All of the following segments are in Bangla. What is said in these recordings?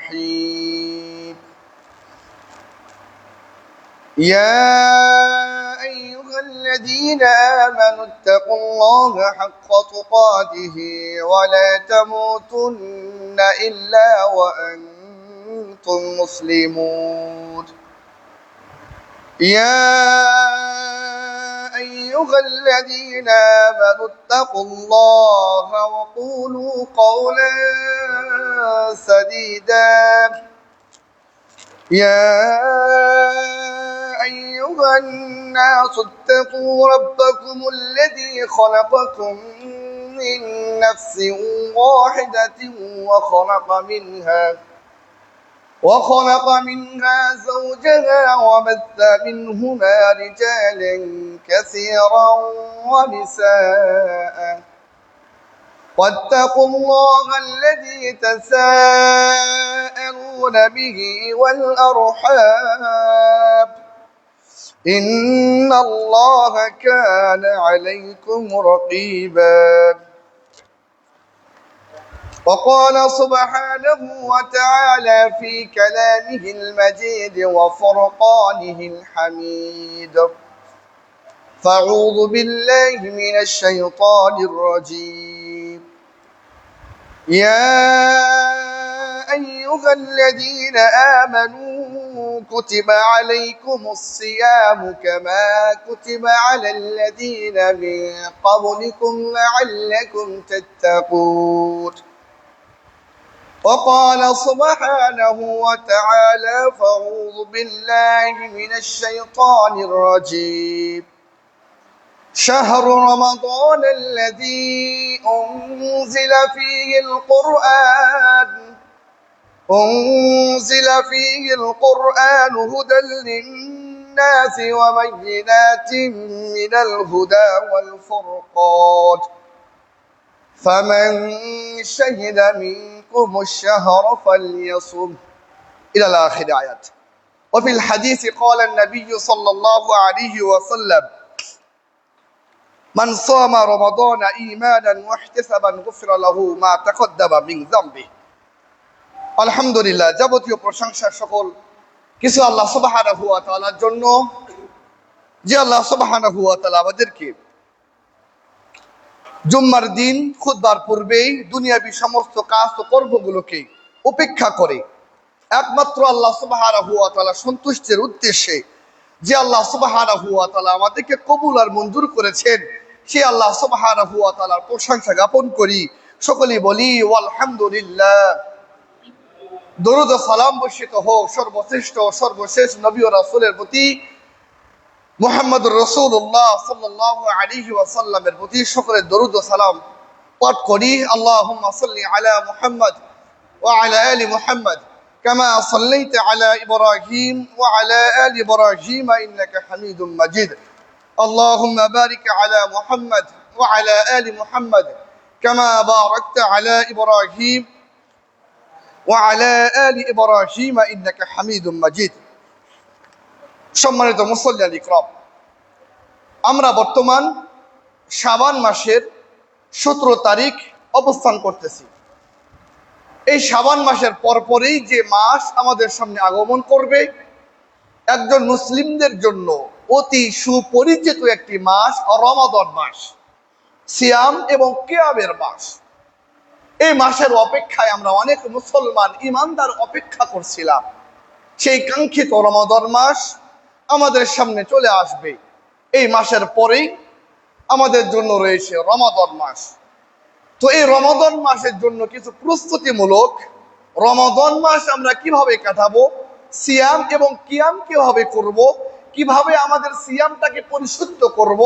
الرحيم يا أيها الذين آمنوا اتقوا الله حق تقاته ولا تموتن إلا وأنتم مسلمون يا أيها الذين آمنوا اتقوا الله وقولوا قولا سديدا يا أيها الناس اتقوا ربكم الذي خلقكم من نفس واحدة وخلق منها زوجها وبث منهما رجالا كثيرا ونساء واتقوا الله الذي تساءلون به والأرحام إن الله كان عليكم رقيبا وقال سبحانه وتعالى في كلامه المجيد وفرقانه الحميد فأعوذ بالله من الشيطان الرجيم يا أيها الذين آمنوا كتب عليكم الصيام كما كتب على الذين من قبلكم لعلكم تتقون وقال سبحانه وتعالى فأعوذ بالله من الشيطان الرجيم شهر رمضان الذي أنزل فيه القرآن هدى للناس وبينات من الهدى والفرقان فمن شهد منكم الشهر فليصم إلى آخر آيات. وفي الحديث قال النبي صلى الله عليه وسلم من صام رمضان إيمانا واحتسابا غفر له ما تقدم من ذنبه. আলহামদুলিল্লাহ, যাবতীয় প্রশংসা সকল কিছু আল্লাহ সুবহানাহু ওয়া তাআলার জন্য, যে আল্লাহ সুবহানাহু ওয়া তাআলা আমাদেরকে জুম্মার দিন খুতবার পূর্বেই দুনিয়াবী সমস্ত কাজ ও কর্মগুলোকে উপেক্ষা করে একমাত্র আল্লাহ সুবহানাহু ওয়া তাআলা সন্তুষ্টির উদ্দেশ্যে যে আল্লাহ সুবহানাহু ওয়া তাআলা আমাদেরকে কবুল আর মঞ্জুর করেছেন, সে আল্লাহ সুবহানাহু ওয়া তাআলার প্রশংসা জ্ঞাপন করি। সকলেই বলি আলহামদুলিল্লাহ। দরুদ ও সালাম বর্ষিত হোক সর্বশ্রেষ্ঠ ও সর্বশেষ নবী ও রাসূলের প্রতি, মুহাম্মদুর রাসূলুল্লাহ সাল্লাল্লাহু আলাইহি ওয়াসাল্লামের প্রতি সকলের দরুদ ও সালাম পাঠ করি। আল্লাহুম্মা সাল্লি আলা মুহাম্মদ ওয়া আলা আলি মুহাম্মদ কামা সাল্লাইতা আলা ইব্রাহিম ওয়া আলা আলি ইব্রাহিম ইন্নাকা হামিদুম মাজিদ। আল্লাহুম্মা বারিক আলা মুহাম্মদ ওয়া আলা আলি মুহাম্মদ কামা বারাকতা আলা ইব্রাহিম ওয়া আলা আলি ইব্রাহিম ইন্নাকা হামিদুম মাজিদ। সম্মানিত মুসল্লিয়ান ইকরাম, আমরা বর্তমান শাবান মাসের 17 তারিখ অবস্থান করতেছি। এই শাবান মাসের পরপরই যে মাস আমাদের সামনে আগমন করবে, একজন মুসলিমদের জন্য অতি সুপরিচিত একটি মাস রমাদান মাস, সিয়াম এবং কিয়ামের মাস। এই মাসের অপেক্ষায় আমরা অনেক মুসলমান ইমানদার অপেক্ষা করছিলাম। সেই কাঙ্ক্ষিত রমাদান মাস আমাদের সামনে চলে আসবে। এই মাসের পরেই আমাদের জন্য রয়েছে রমাদান মাস। তো এই রমাদান মাসের জন্য কিছু প্রস্তুতিমূলক, রমাদান মাস আমরা কিভাবে কাটাবো, সিয়াম এবং কিয়াম কিভাবে করব, কিভাবে আমাদের সিয়ামটাকে পরিশুদ্ধ করব,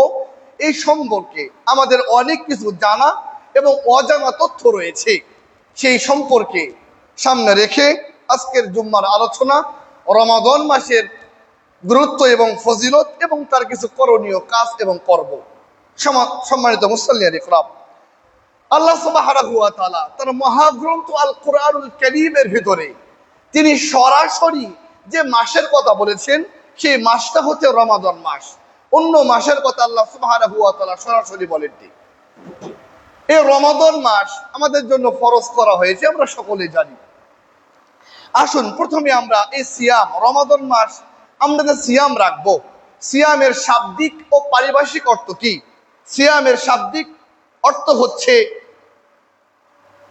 এই সম্পর্কে আমাদের অনেক কিছু জানা এবং অজানা তথ্য রয়েছে। সেই সম্পর্কে সামনে রেখে আজকের জুম্মার আলোচনা রমাদান মাসের গুরুত্ব এবং ফজিলত এবং তার কিছু করণীয় কাজ এবং কর্ম। সম্মানিত মুসল্লিয়ান ইকরাম, আল্লাহ সুবহানাহু ওয়া তাআলা তার মহাগ্রন্থ আল কুরআনুল কারীমের ভিতরে তিনি সরাসরি যে মাসের কথা বলেছেন, সেই মাসটা হচ্ছে রমাদান মাস। অন্য মাসের কথা আল্লাহ সুবহানাহু ওয়া তাআলা সরাসরি বলেননি। এই রমাদান মাস আমাদের জন্য ফরজ করা হয়েছে, আমরা সকলে জানি। আসুন প্রথমে আমরা এই সিয়াম রমাদান মাস আমরা যে সিয়াম রাখবো, সিয়ামের শাব্দিক ও পারিভাষিক অর্থ কি? সিয়ামের শাব্দিক অর্থ হচ্ছে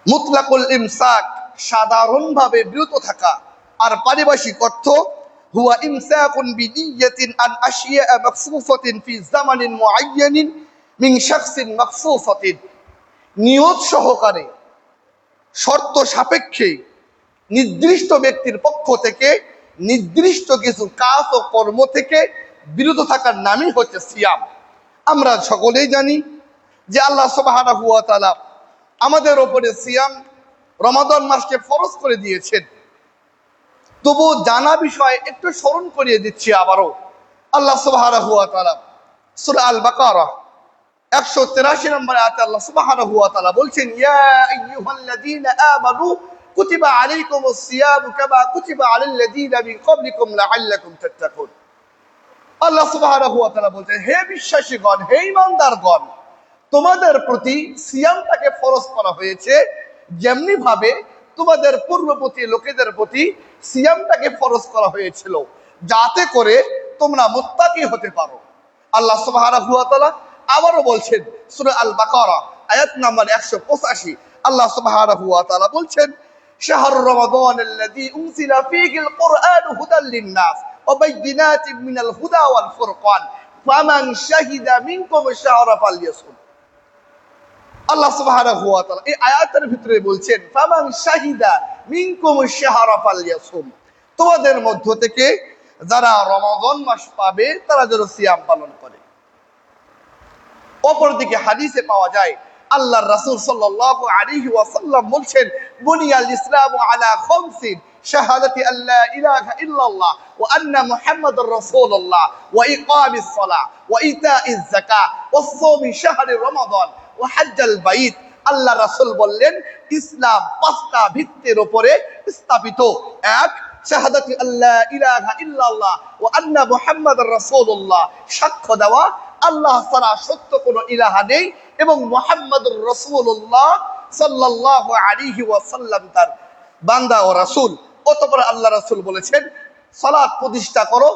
মুতলাকুল ইমসাক, সাধারণভাবে বিরত থাকা। আর পারিভাষিক অর্থ হুয়া ইমসাকুন বিনিয়াতিন আন আশিয়া মাখসুসাতিন ফি জামানিন মুআয়্যানিন মিন শাখসিন মাখসুসাতিন, নিয়ত সহকারে শর্ত সাপেক্ষে নির্দিষ্ট ব্যক্তির পক্ষ থেকে নির্দিষ্ট কিছু কাজ ও কর্ম থেকে বিরত থাকার নামই হচ্ছে সিয়াম। আমরা সকলেই জানি যে আল্লাহ সুবহানাহু ওয়া তাআলা আমাদের ওপরে সিয়াম রমাদান মাসকে ফরজ করে দিয়েছেন। তবু জানা বিষয় একটু স্মরণ করিয়ে দিচ্ছি আবারও। আল্লাহ সুবহানাহু ওয়া তাআলা সূরা আল বাকারা 183 নম্বর আয়াতে আল্লাহ সুবহানাহু ওয়া তাআলা বলছেন, ইয়া আইয়ুহাল্লাযীনা আমানু কুতিবা আলাইকুমুস সিয়াম কামা কুতিবা আলাল্লাযীনা মিন ক্বাবলিকুম লাআল্লাকুম তাত্তাকুন। আল্লাহ সুবহানাহু ওয়া তাআলা বলছেন, হে বিশ্বাসীগণ, হে ঈমানদারগণ, তোমাদের প্রতি সিয়ামটাকে ফরজ করা হয়েছে যেমনি ভাবে তোমাদের পূর্ববর্তী লোকেদের প্রতি সিয়ামটাকে ফরজ করা হয়েছিল, যাতে করে তোমরা মুত্তাকি হতে পারো। আল্লাহ সুবহানাহু ওয়া তাআলা আবারও বলছেন সূরা আল বাকারা আয়াত নাম্বার 185, আল্লাহ সুবহানাহু ওয়া তাআলা বলছেন, শাহরু রমাদানাল্লাযী উনজিলা ফীহিল কুরআনু হুদাল লিন-নাস ওয়া বাইয়িনাতিন মিনাল হুদা ওয়াল ফুরকান ফামান শাহিদা মিনকুম আশ-শাহরা ফালইয়াসুম। আল্লাহ সুবহানাহু ওয়া তাআলা এই আয়াতের ভিতরে বলছেন, ফামান শাহিদা মিনকুম আশ-শাহরা ফালইয়াসুম, তোমাদের মধ্য থেকে যারা রমাদান মাস পাবে তারা যেন সিয়াম পালন করে। অপরদিকে হাদিসে পাওয়া যায় আল্লাহর রাসূল সাল্লাল্লাহু আলাইহি ওয়াসাল্লাম বলছেন, বুনিয়াল ইসলামু আলা খামসিন শাহাদাতি আল্লা ইলাহা ইল্লাল্লাহ ওয়া আন্না মুহাম্মাদুর রাসূলুল্লাহ ওয়া ইকামিস সালাহ ওয়া ইতাইজ যাকাহ ওয়া সাওমি শাহরি রমাদান ওয়া হজ্জাল বাইত। আল্লাহ রাসূল বললেন, ইসলাম 5টা ভিত্তির উপরে স্থাপিত। এক, শাহাদাতি আল্লা ইলাহা ইল্লাল্লাহ ওয়া আন্না মুহাম্মাদুর রাসূলুল্লাহ, সাক্ষ্য দেওয়া আল্লাহ ছাড়া সত্য কোনো ইলাহা নেই এবং মুহাম্মাদুর রাসূলুল্লাহ সাল্লাল্লাহু আলাইহি ওয়াসাল্লাম তার বান্দা ও রাসূল। অতঃপর আল্লাহ রাসূল বলেছেন, সালাত প্রতিষ্ঠা করো,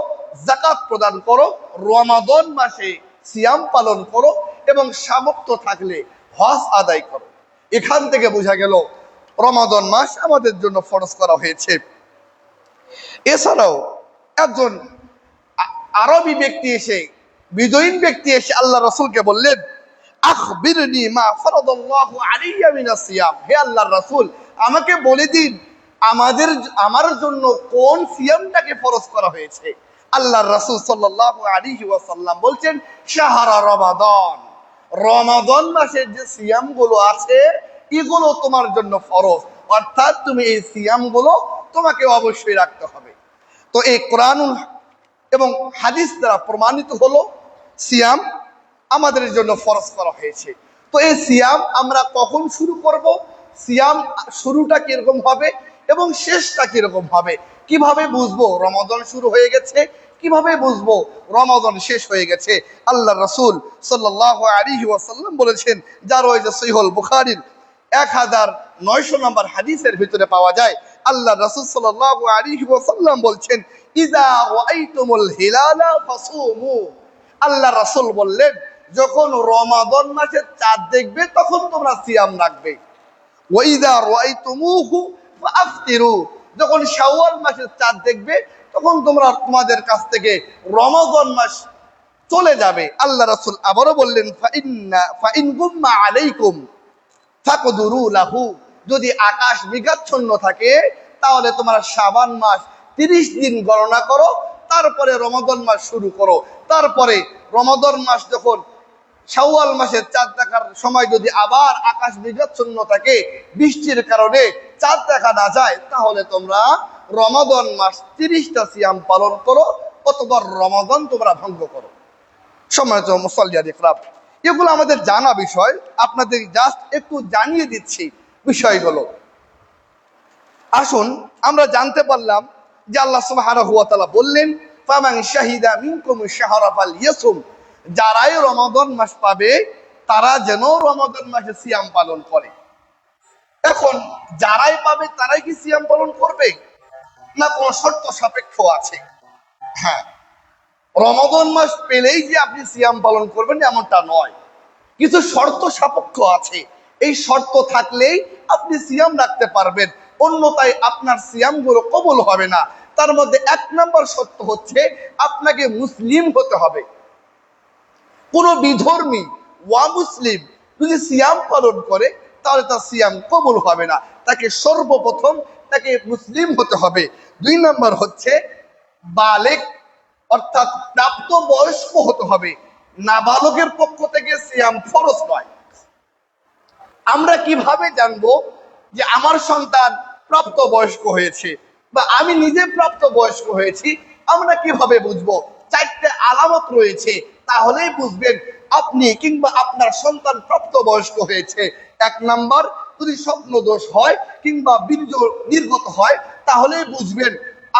যাকাত প্রদান করো, রমাদান মাসে সিয়াম পালন করো এবং সামর্থ্য থাকলে হজ আদায় করো। এখান থেকে বোঝা গেল রমাদান মাস আমাদের জন্য ফরজ করা হয়েছে। এছাড়াও একজন আরবি ব্যক্তি এসে, বিদয়ীন ব্যক্তি এসে আল্লাহ রাসূলকে বললেন, আখবিরনি মা ফারাদাল্লাহু আলাইয়া মিনাস সিয়াম, হে আল্লাহর রাসূল, আমাকে বলে দিন আমার জন্য কোন সিয়ামটাকে ফরজ করা হয়েছে। আল্লাহর রাসূল সাল্লাল্লাহু আলাইহি ওয়াসাল্লাম বলছেন, শাহরা রমাদান, রমাদান মাসের যে সিয়ামগুলো আছে এগুলো তোমার জন্য ফরজ, অর্থাৎ তুমি এই সিয়ামগুলো তোমাকে অবশ্যই রাখতে হবে। তো এই কোরআনুল এবং হাদিস দ্বারা প্রমাণিত হলো সিয়াম আমাদের জন্য ফরজ করা হয়েছে। তো এই সিয়াম আমরা কখন শুরু করব, সিয়াম শুরুটা কিরকম হবে এবং শেষটা কিরকম হবে, কিভাবে বুঝবো রমাদান শুরু হয়ে গেছে, কিভাবে বুঝবো রমাদান শেষ হয়ে গেছে? আল্লাহ রাসূল সাল্লাল্লাহু আলাইহি ওয়াসাল্লাম বলেছেন, যার ওই যে সহিহুল বুখারীর 1900 নম্বর হাদিসের ভিতরে পাওয়া যায়, আল্লাহ রাসূল সাল্লাল্লাহু আলাইহি ওয়াসাল্লাম বলছেন, ইযা রাআইতুমুল হিলালা ফাসুমু। আল্লাহ রাসূল বললেন, যখন রমাদান মাসের চাঁদ দেখবে তখন তোমরা সিয়াম রাখবে। ওয়া ইযা রাআইতুমুহু ফাআফতিরু, যখন শাওয়াল মাসের চাঁদ দেখবে তখন তোমরা তোমাদের কাছ থেকে রমাদান মাস চলে যাবে। আল্লাহ রাসূল আবারও বললেন, ফাইন গুম্মা আলাইকুম ফাকদুরু লাহু, যদি আকাশ মেঘাচ্ছন্ন থাকে তাহলে তোমরা শাবান মাস 30 দিন গণনা করো, তারপরে রমাদান মাস শুরু করো। তারপরে রমাদান মাস যখন শাওয়াল মাসের চাঁদ দেখার সময় যদি আবার আকাশ মেঘাচ্ছন্ন থাকে, বৃষ্টির কারণে চাঁদ দেখা না যায়, তাহলে তোমরা রমাদান মাস 30টা সিয়াম পালন করো, অথবা রমাদান তোমরা ভঙ্গ করো। সম্মানিত মুসাল্লিয়ান ইকরাম, এগুলো আমাদের জানা বিষয়, আপনাদের জাস্ট একটু জানিয়ে দিচ্ছি বিষয়গুলো। আসুন আমরা জানতে পারলাম যে আল্লাহ সুবহানাহু ওয়া তাআলা বললেন, ফামান শাহিদা মিনকুম আশ-শাহরা ফালইয়াসুম, যারাই রমাদান মাস পাবে তারা যেন রমাদান মাসে সিয়াম পালন করে। এখন যারাই পাবে তারাই কি সিয়াম পালন করবে? না কোনো শর্ত সাপেক্ষ আছে? হ্যাঁ, রমাদান মাস পেলেই যে আপনি সিয়াম পালন করবেন এমনটা নয়, কিছু শর্ত সাপেক্ষ আছে। এই শর্ত থাকলেই আপনি সিয়াম রাখতে পারবেন, অন্যথায় আপনার সিয়াম গুলো কবুল হবে না। তার মধ্যে 1 নম্বর শর্ত হচ্ছে আপনাকে মুসলিম হতে হবে। কোন বিধর্মী ওয়া মুসলিম যদি সিয়াম পালন করে তাহলে তার সিয়াম কবুল হবে না। তাকে সর্বপ্রথম তাকে মুসলিম হতে হবে। 2 নম্বর হচ্ছে বালেগ, অর্থাৎ প্রাপ্ত বয়স্ক হতে হবে। নাবালকের পক্ষ থেকে সিয়াম ফরজ নয়। আমরা কিভাবে জানবো যে আমার সন্তান প্রাপ্ত বয়স্ক হয়েছে বা আমি নিজে প্রাপ্ত বয়স্ক হয়েছি? আমরা কিভাবে বুঝবো? 4টে আলামত রয়েছে, তাহলেই বুঝবেন আপনি কিংবা আপনার সন্তান প্রাপ্ত বয়স্ক হয়েছে। 1 নম্বর, যদি স্বপ্ন দোষ হয় কিংবা বীর্য নির্গত হয় তাহলেই বুঝবেন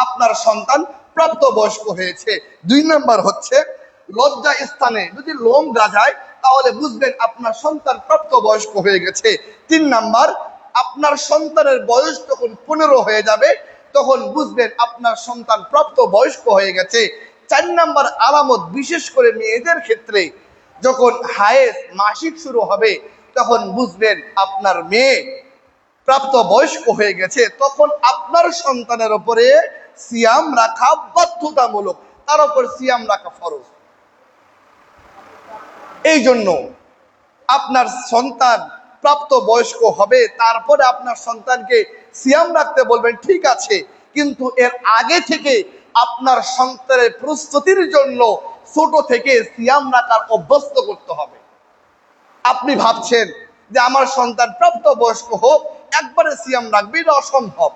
আপনার সন্তান প্রাপ্ত বয়স্ক হয়েছে। 2 নম্বর হচ্ছে লজ্জা স্থানে যদি লোম গাজায় তাহলে বুঝবেন আপনার সন্তান প্রাপ্ত বয়স্ক হয়ে গেছে। 3 নম্বর, আপনার সন্তানের বয়স যখন 15 হয়ে যাবে তখন বুঝবেন আপনার সন্তান প্রাপ্ত বয়স্ক হয়ে গেছে। 4 নম্বর আলামত, বিশেষ করে মেয়েদের ক্ষেত্রে যখন হায়েজ মাসিক শুরু হবে তখন বুঝবেন আপনার মেয়ে প্রাপ্ত বয়স্ক হয়ে গেছে। তখন আপনার সন্তানের উপরে সিয়াম রাখা বাধ্যতামূলক, তার উপর সিয়াম রাখা ফরজ। এই জন্য আপনার সন্তান প্রাপ্ত বয়স্ক হবে, তারপরে আপনার সন্তানকে সিয়াম রাখতে বলবেন, ঠিক আছে, কিন্তু এর আগে থেকে আপনার সন্তানের প্রস্তুতির জন্য ছোট থেকে সিয়াম রাখার অভ্যস্ত করতে হবে। আপনি ভাবছেন যে আমার সন্তান প্রাপ্ত বয়স্ক হোক একবারে সিয়াম রাখবে, এটা অসম্ভব।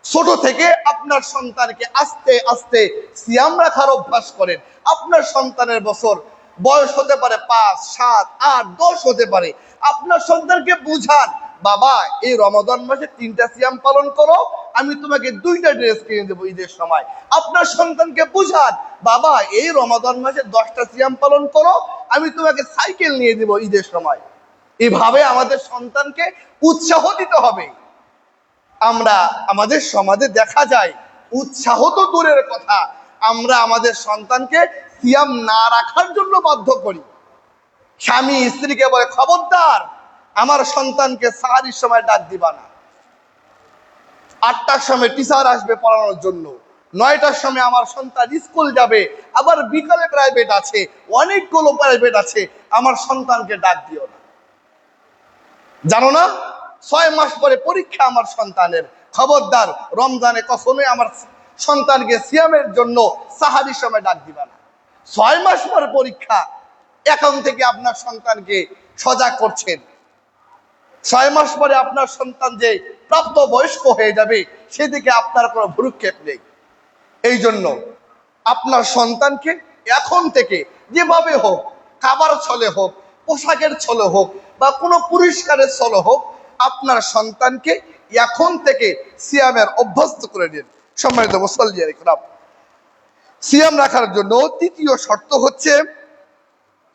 ছোট থেকে আপনার সন্তানকে আস্তে আস্তে সিয়াম রাখার অভ্যাস করেন। আপনার সন্তানের বছর বয়স হতে পারে 5, 7, 8, 10 হতে পারে। আপনার সন্তানকে বুঝান, বাবা এই রমাদান মাসে 3টা সিয়াম পালন করো, আমি তোমাকে 2টা ড্রেস কিনে দেবো ঈদের সময়। আপনার সন্তানকে বুঝান, বাবা এই রমাদান মাসে 10টা সিয়াম পালন করো, আমি তোমাকে সাইকেল নিয়ে দেবো ঈদের সময়। এভাবে আমাদের সন্তানকে উৎসাহ দিতে হবে। আমরা আমাদের সমাজে দেখা যায় উৎসাহ তো দূরের কথা, আমরা আমাদের সন্তানকে সিয়াম না রাখার জন্য বাধ্য করি। স্বামী স্ত্রীকে বলে, খবরদার আমার সন্তানকে সাহারির সময় ডাক দিবা না। 8টার সময় টিচার আসবে পড়ানোর জন্য, 9টার সময় আমার সন্তান স্কুল যাবে, আবার বিকালে প্রাইভেট আছে, অনেকগুলো প্রাইভেট আছে, আমার সন্তানকে ডাক দিও না। জানো না 6 মাস পরে পরীক্ষা আমার সন্তানের, খবরদার রমজানে কখনোই আমার সন্তানকে সিয়ামের জন্য সাহারির সময় ডাক দিবা না। 6 মাস পরে পরীক্ষা, এখন থেকে আপনার সন্তানকে সজাগ করছেন। 6 মাস পরে আপনার সন্তান যে প্রাপ্ত বয়স্ক হয়ে যাবে সেদিকে আপনার কোনো ভ্রুক্ষেপ নেই। এই জন্য আপনার সন্তানকে এখন থেকে যেভাবে হোক, খাবার ছলে হোক, পোশাকের ছলে হোক বা কোনো পুরস্কারের ছলে হোক, আপনার সন্তানকে এখন থেকে সিয়ামের অভ্যস্ত করে দিন। সম্মানিত মুসল্লিয়ান ইকরাম, সিয়াম রাখার জন্য 3য় শর্ত হচ্ছে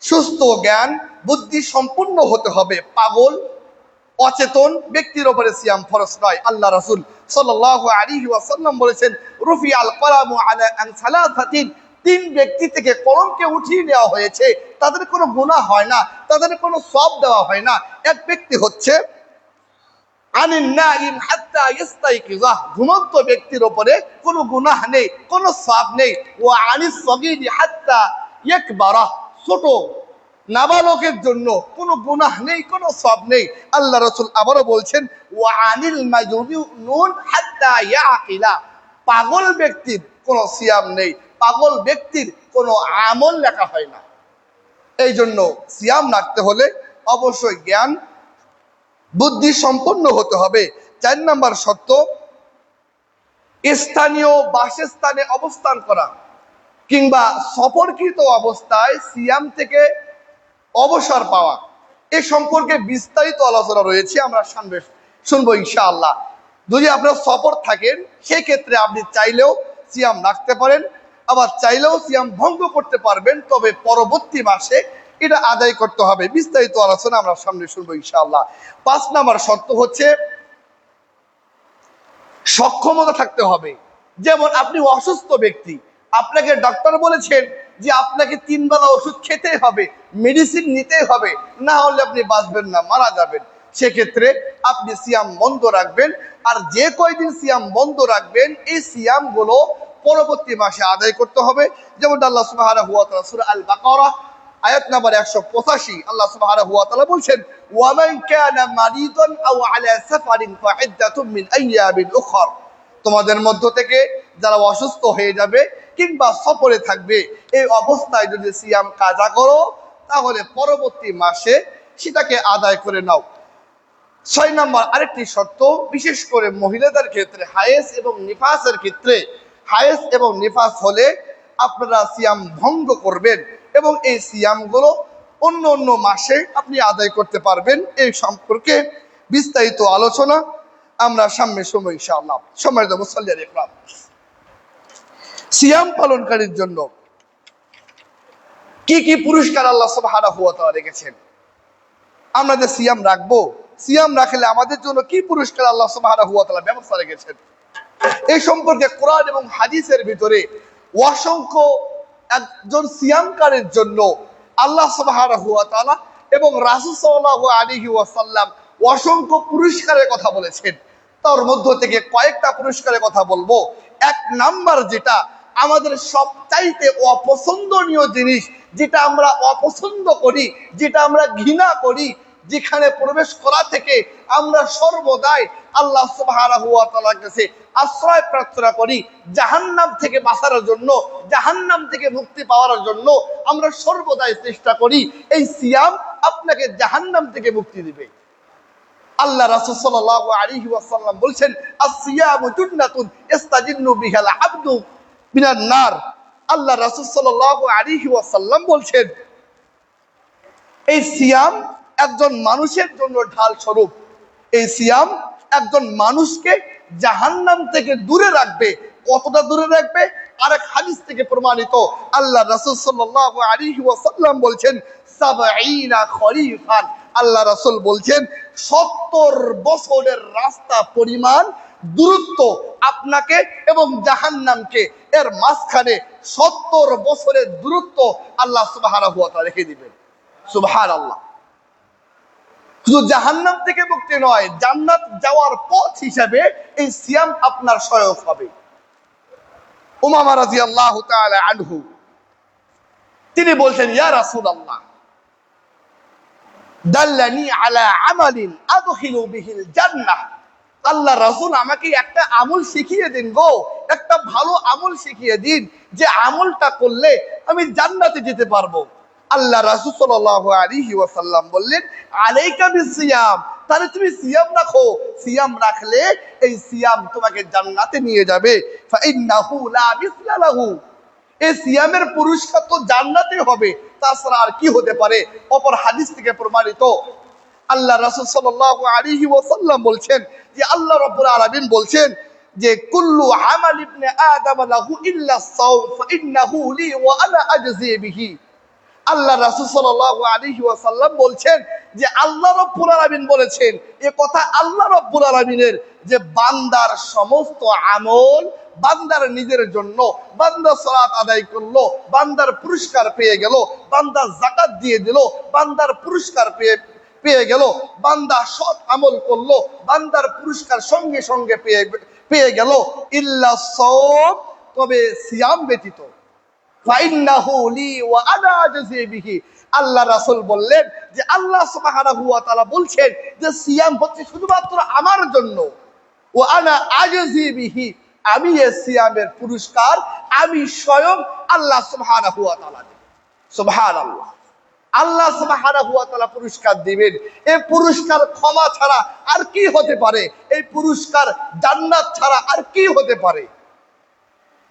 সুস্থ জ্ঞান বুদ্ধি সম্পূর্ণ হতে হবে। পাগল অচেতন ব্যক্তির উপরে সিয়াম ফরজ নয়। আল্লাহ রাসূল সাল্লাল্লাহু আলাইহি ওয়াসাল্লাম বলেছেন, রুফি আল কলামু আলা আন সালাসাতিন, 3 ব্যক্তি থেকে কলমকে উঠিয়ে নেওয়া হয়েছে, তাদের কোনো গুনাহ হয় না, তাদের কোনো সওয়াব দেওয়া হয় না। এক ব্যক্তি হচ্ছে আনিন নাইম হাত্তা ইস্তাইকিযা, ঘুমন্ত ব্যক্তির উপরে কোনো গুনাহ নেই, কোনো সওয়াব নেই। ওয়া আনিস সাগীরি হাত্তা ইয়াকবারা, ছোট নাবালকের জন্য কোনো গুনাহ নেই, কোনো সওয়াব নেই। আল্লাহ রাসূল আবারও বলছেন, ওয়া আনিল মাজনুন হাত্তা ইয়াকিলা, পাগল ব্যক্তির কোনো সিয়াম নেই, পাগল ব্যক্তির কোনো আমল লেখা হয় না। এই জন্য সিয়াম রাখতে হলে অবশ্যই জ্ঞান বুদ্ধি সম্পন্ন হতে হবে। 4 নম্বর শর্ত, স্থানীয় বাসস্থানে অবস্থান করা কিংবা সফরকৃত অবস্থায় সিয়াম থেকে অবসর পাওয়া। এ সম্পর্কে বিস্তারিত আলোচনা রয়েছে, আমরা শুনবো ইনশাআল্লাহ। যদি আপনার সফর থাকেন সেক্ষেত্রে আপনি চাইলেও সিয়াম রাখতে পারেন, আবার চাইলেও সিয়াম ভঙ্গ করতে পারবেন, তবে পরবর্তী মাসে এটা আদায় করতে হবে। বিস্তারিত আলোচনা আমরা সামনে শুনবো ইনশাআল্লাহ। 5 নম্বর শর্ত হচ্ছে সক্ষমতা থাকতে হবে। যেমন আপনি অসুস্থ ব্যক্তি, আপনাকে ডক্টর বলেছেন যে আপনাকে 3 বেলা ওষুধ খেতেই হবে, মেডিসিন নিতেই হবে, না হলে আপনি বাঁচবেন না, মারা যাবেন। সেক্ষেত্রে আপনি সিয়াম বন্ধ রাখবেন। আর যে কয়দিন সিয়াম বন্ধ রাখবেন, এই সিয়াম গুলো পরবর্তী মাসে আদায় করতে হবে। যেমন আল্লাহ সুবহানাহু ওয়া তাআলা সূরা আল বাকারা আয়াত নাম্বার 185 আল্লাহ সুবহানাহু ওয়া তাআলা বলছেন, ওয়া মান কানা মারিদান আও আলা সাফারিন ফাইদ্দাতুম মিন আইয়ামিন উখর। তোমাদের মধ্য থেকে যারা অসুস্থ হয়ে যাবে কিংবা সফরে থাকবে, এই অবস্থায় যদি সিয়াম কাজা করো, তাহলে পরবর্তী মাসে সেটাকে আদায় করে নাও। 6 নম্বর আরেকটি শর্ত, বিশেষ করে মহিলাদের ক্ষেত্রে, হায়েজ এবং নিফাসের ক্ষেত্রে, হায়েজ এবং নিফাস হলে আপনারা সিয়াম ভঙ্গ করবেন এবং এই সিয়ামগুলো অন্য অন্য মাসে আপনি আদায় করতে পারবেন। এই সম্পর্কে বিস্তারিত আলোচনা আমরা সামনের সময় ইনশাআল্লাহ। সম্মানিত মুসল্লিয়ান ইকরাম, সিয়াম পালনকারীর জন্য কি কি পুরস্কার আল্লাহ সুবহানাহু ওয়া তাআলা রেখেছেন? আমরা যে সিয়াম রাখবো, সিয়াম রাখলে আমাদের জন্য কি পুরস্কার আল্লাহ সুবহানাহু ওয়া তাআলা ব্যবস্থা রেখেছেন, এই সম্পর্কে কোরআন এবং হাদিসের ভিতরে অসংখ্য একজন সিয়ামকারীর জন্য আল্লাহ সুবহানাহু ওয়া তাআলা এবং রাসূল সাল্লাল্লাহু আলাইহি ওয়াসাল্লাম অসংখ্য পুরস্কারের কথা বলেছেন। তার মধ্য থেকে কয়েকটা পুরস্কারের কথা বলবো। 1 নাম্বার, যেটা আমাদের সবচাইতে অপছন্দনীয় জিনিস, যেটা আমরা অপছন্দ করি, যেটা আমরা ঘৃণা করি, যেখানে প্রবেশ করা থেকে আমরা সর্বদাই আল্লাহ সুবহানাহু ওয়া তাআলার কাছে আশ্রয় প্রার্থনা করি, জাহান্নাম থেকে বাঁচার জন্য, জাহান্নাম থেকে মুক্তি পাওয়ার জন্য আমরা সর্বদাই চেষ্টা করি। এই সিয়াম আপনাকে জাহান্নাম থেকে মুক্তি দিবে। আল্লাহ রাসূল সাল্লাল্লাহু আলাইহি ওয়াসাল্লাম বলছেন, আস-সিয়ামু জুন্নাতুন ইস্তাজিন্নু বিহাল আবদু মিনান নার। আল্লাহ রাসূল সাল্লাল্লাহু আলাইহি ওয়াসাল্লাম বলছেন, এই সিয়াম একজন মানুষের জন্য ঢাল স্বরূপ। এই সিয়াম একজন মানুষকে জাহান্নাম থেকে দূরে রাখবে। কতটা দূরে রাখবে? আরেক হাদিস থেকে প্রমাণিত। আল্লাহ রাসূল সাল্লাল্লাহু আলাইহি ওয়াসাল্লাম বলছেন, ৭০ খরিফান। আল্লাহ রাসূল বলছেন ৭০ বছরের রাস্তা পরিমাণ দূরত্ব আপনাকে এবং জাহান্নামকে, এর মাঝখানে ৭০ বছরের দূরত্ব আল্লাহ সুবহানাহু ওয়া তাআলা রেখে দিবেন। সুবহানাল্লাহ। শুধু জাহান্নাম থেকে মুক্তি নয়, জান্নাত যাওয়ার পথ হিসাবে এই সিয়াম আপনার সহায়ক হবে। উমামা রাদিয়াল্লাহু তাআলা আনহু তিনি বলছেন, ইয়া রাসূলুল্লাহ, দাল্লানি আলা আমালিন আদখিলু বিহিল জান্নাহ। আল্লাহ রাসূল, আমাকে একটা আমল শিখিয়ে দিন গো, একটা ভালো আমল শিখিয়ে দিন, যে আমলটা করলে আমি জান্নাতে যেতে পারবো। আল্লাহ রাসূল সাল্লাল্লাহু আলাইহি ওয়াসাল্লাম বললেন, আলাইকা বিসিয়াম, তাহলে তুমি সিয়াম রাখো। সিয়াম রাখলে এই সিয়াম তোমাকে জান্নাতে নিয়ে যাবে। ফাইন্নাহু লা মিসলা লাহু, এই সিয়ামের পুরস্কার তো জান্নাতে হবে, তাছাড়া আর কি হতে পারে? অপর হাদিস থেকে প্রমাণিত। আল্লাহ রাসূল সাল্লাল্লাহু আলাইহি ওয়াসাল্লাম বলছেন যে আল্লাহ রাব্বুল আলামিন বলছেন যে কুল্লু আমাল ইবনে আদম লাহু ইল্লা সাওম ফাইন্নাহু লি ওয়া আনা আজজি বিহি। আল্লাহ রাসূল সাল্লাল্লাহু আলাইহি ওয়াসাল্লাম বলছেন যে আল্লাহ রাব্বুল আলামিন বলেছেন, এই কথা আল্লাহ রাব্বুল আলামিনের, যে বান্দার সমস্ত আমল বান্দার নিজের জন্য, বান্দা সালাত আদায় করলো, বান্দার পুরস্কার পেয়ে গেল, বান্দা যাকাত দিয়ে দিল, বান্দার পুরস্কার পেয়ে গেল, বান্দা সৎ আমল করলো, বান্দার পুরস্কার সঙ্গে সঙ্গে পেয়ে গেল, ইল্লা সাওম, তবে সিয়াম ব্যতীত। ফাইন্নাহু লি ওয়া আনা আজজি বিহি। আল্লাহ রাসূল বললেন যে আল্লাহ সুবহানাহু ওয়া তাআলা বলছেন যে সিয়াম হচ্ছে শুধুমাত্র আমার জন্য, ওয়া আনা আজজি বিহি, আমি এই সিয়ামের পুরস্কার আমি স্বয়ং আল্লাহ সুবহানাহু ওয়া তাআলা দেব। সুবহানাল্লাহ। আল্লাহ সুবহানাহু ওয়া তাআলা পুরস্কার দিবেন। এই পুরস্কার ক্ষমা ছাড়া আর কি হতে পারে? এই পুরস্কার জান্নাত ছাড়া আর কি হতে পারে?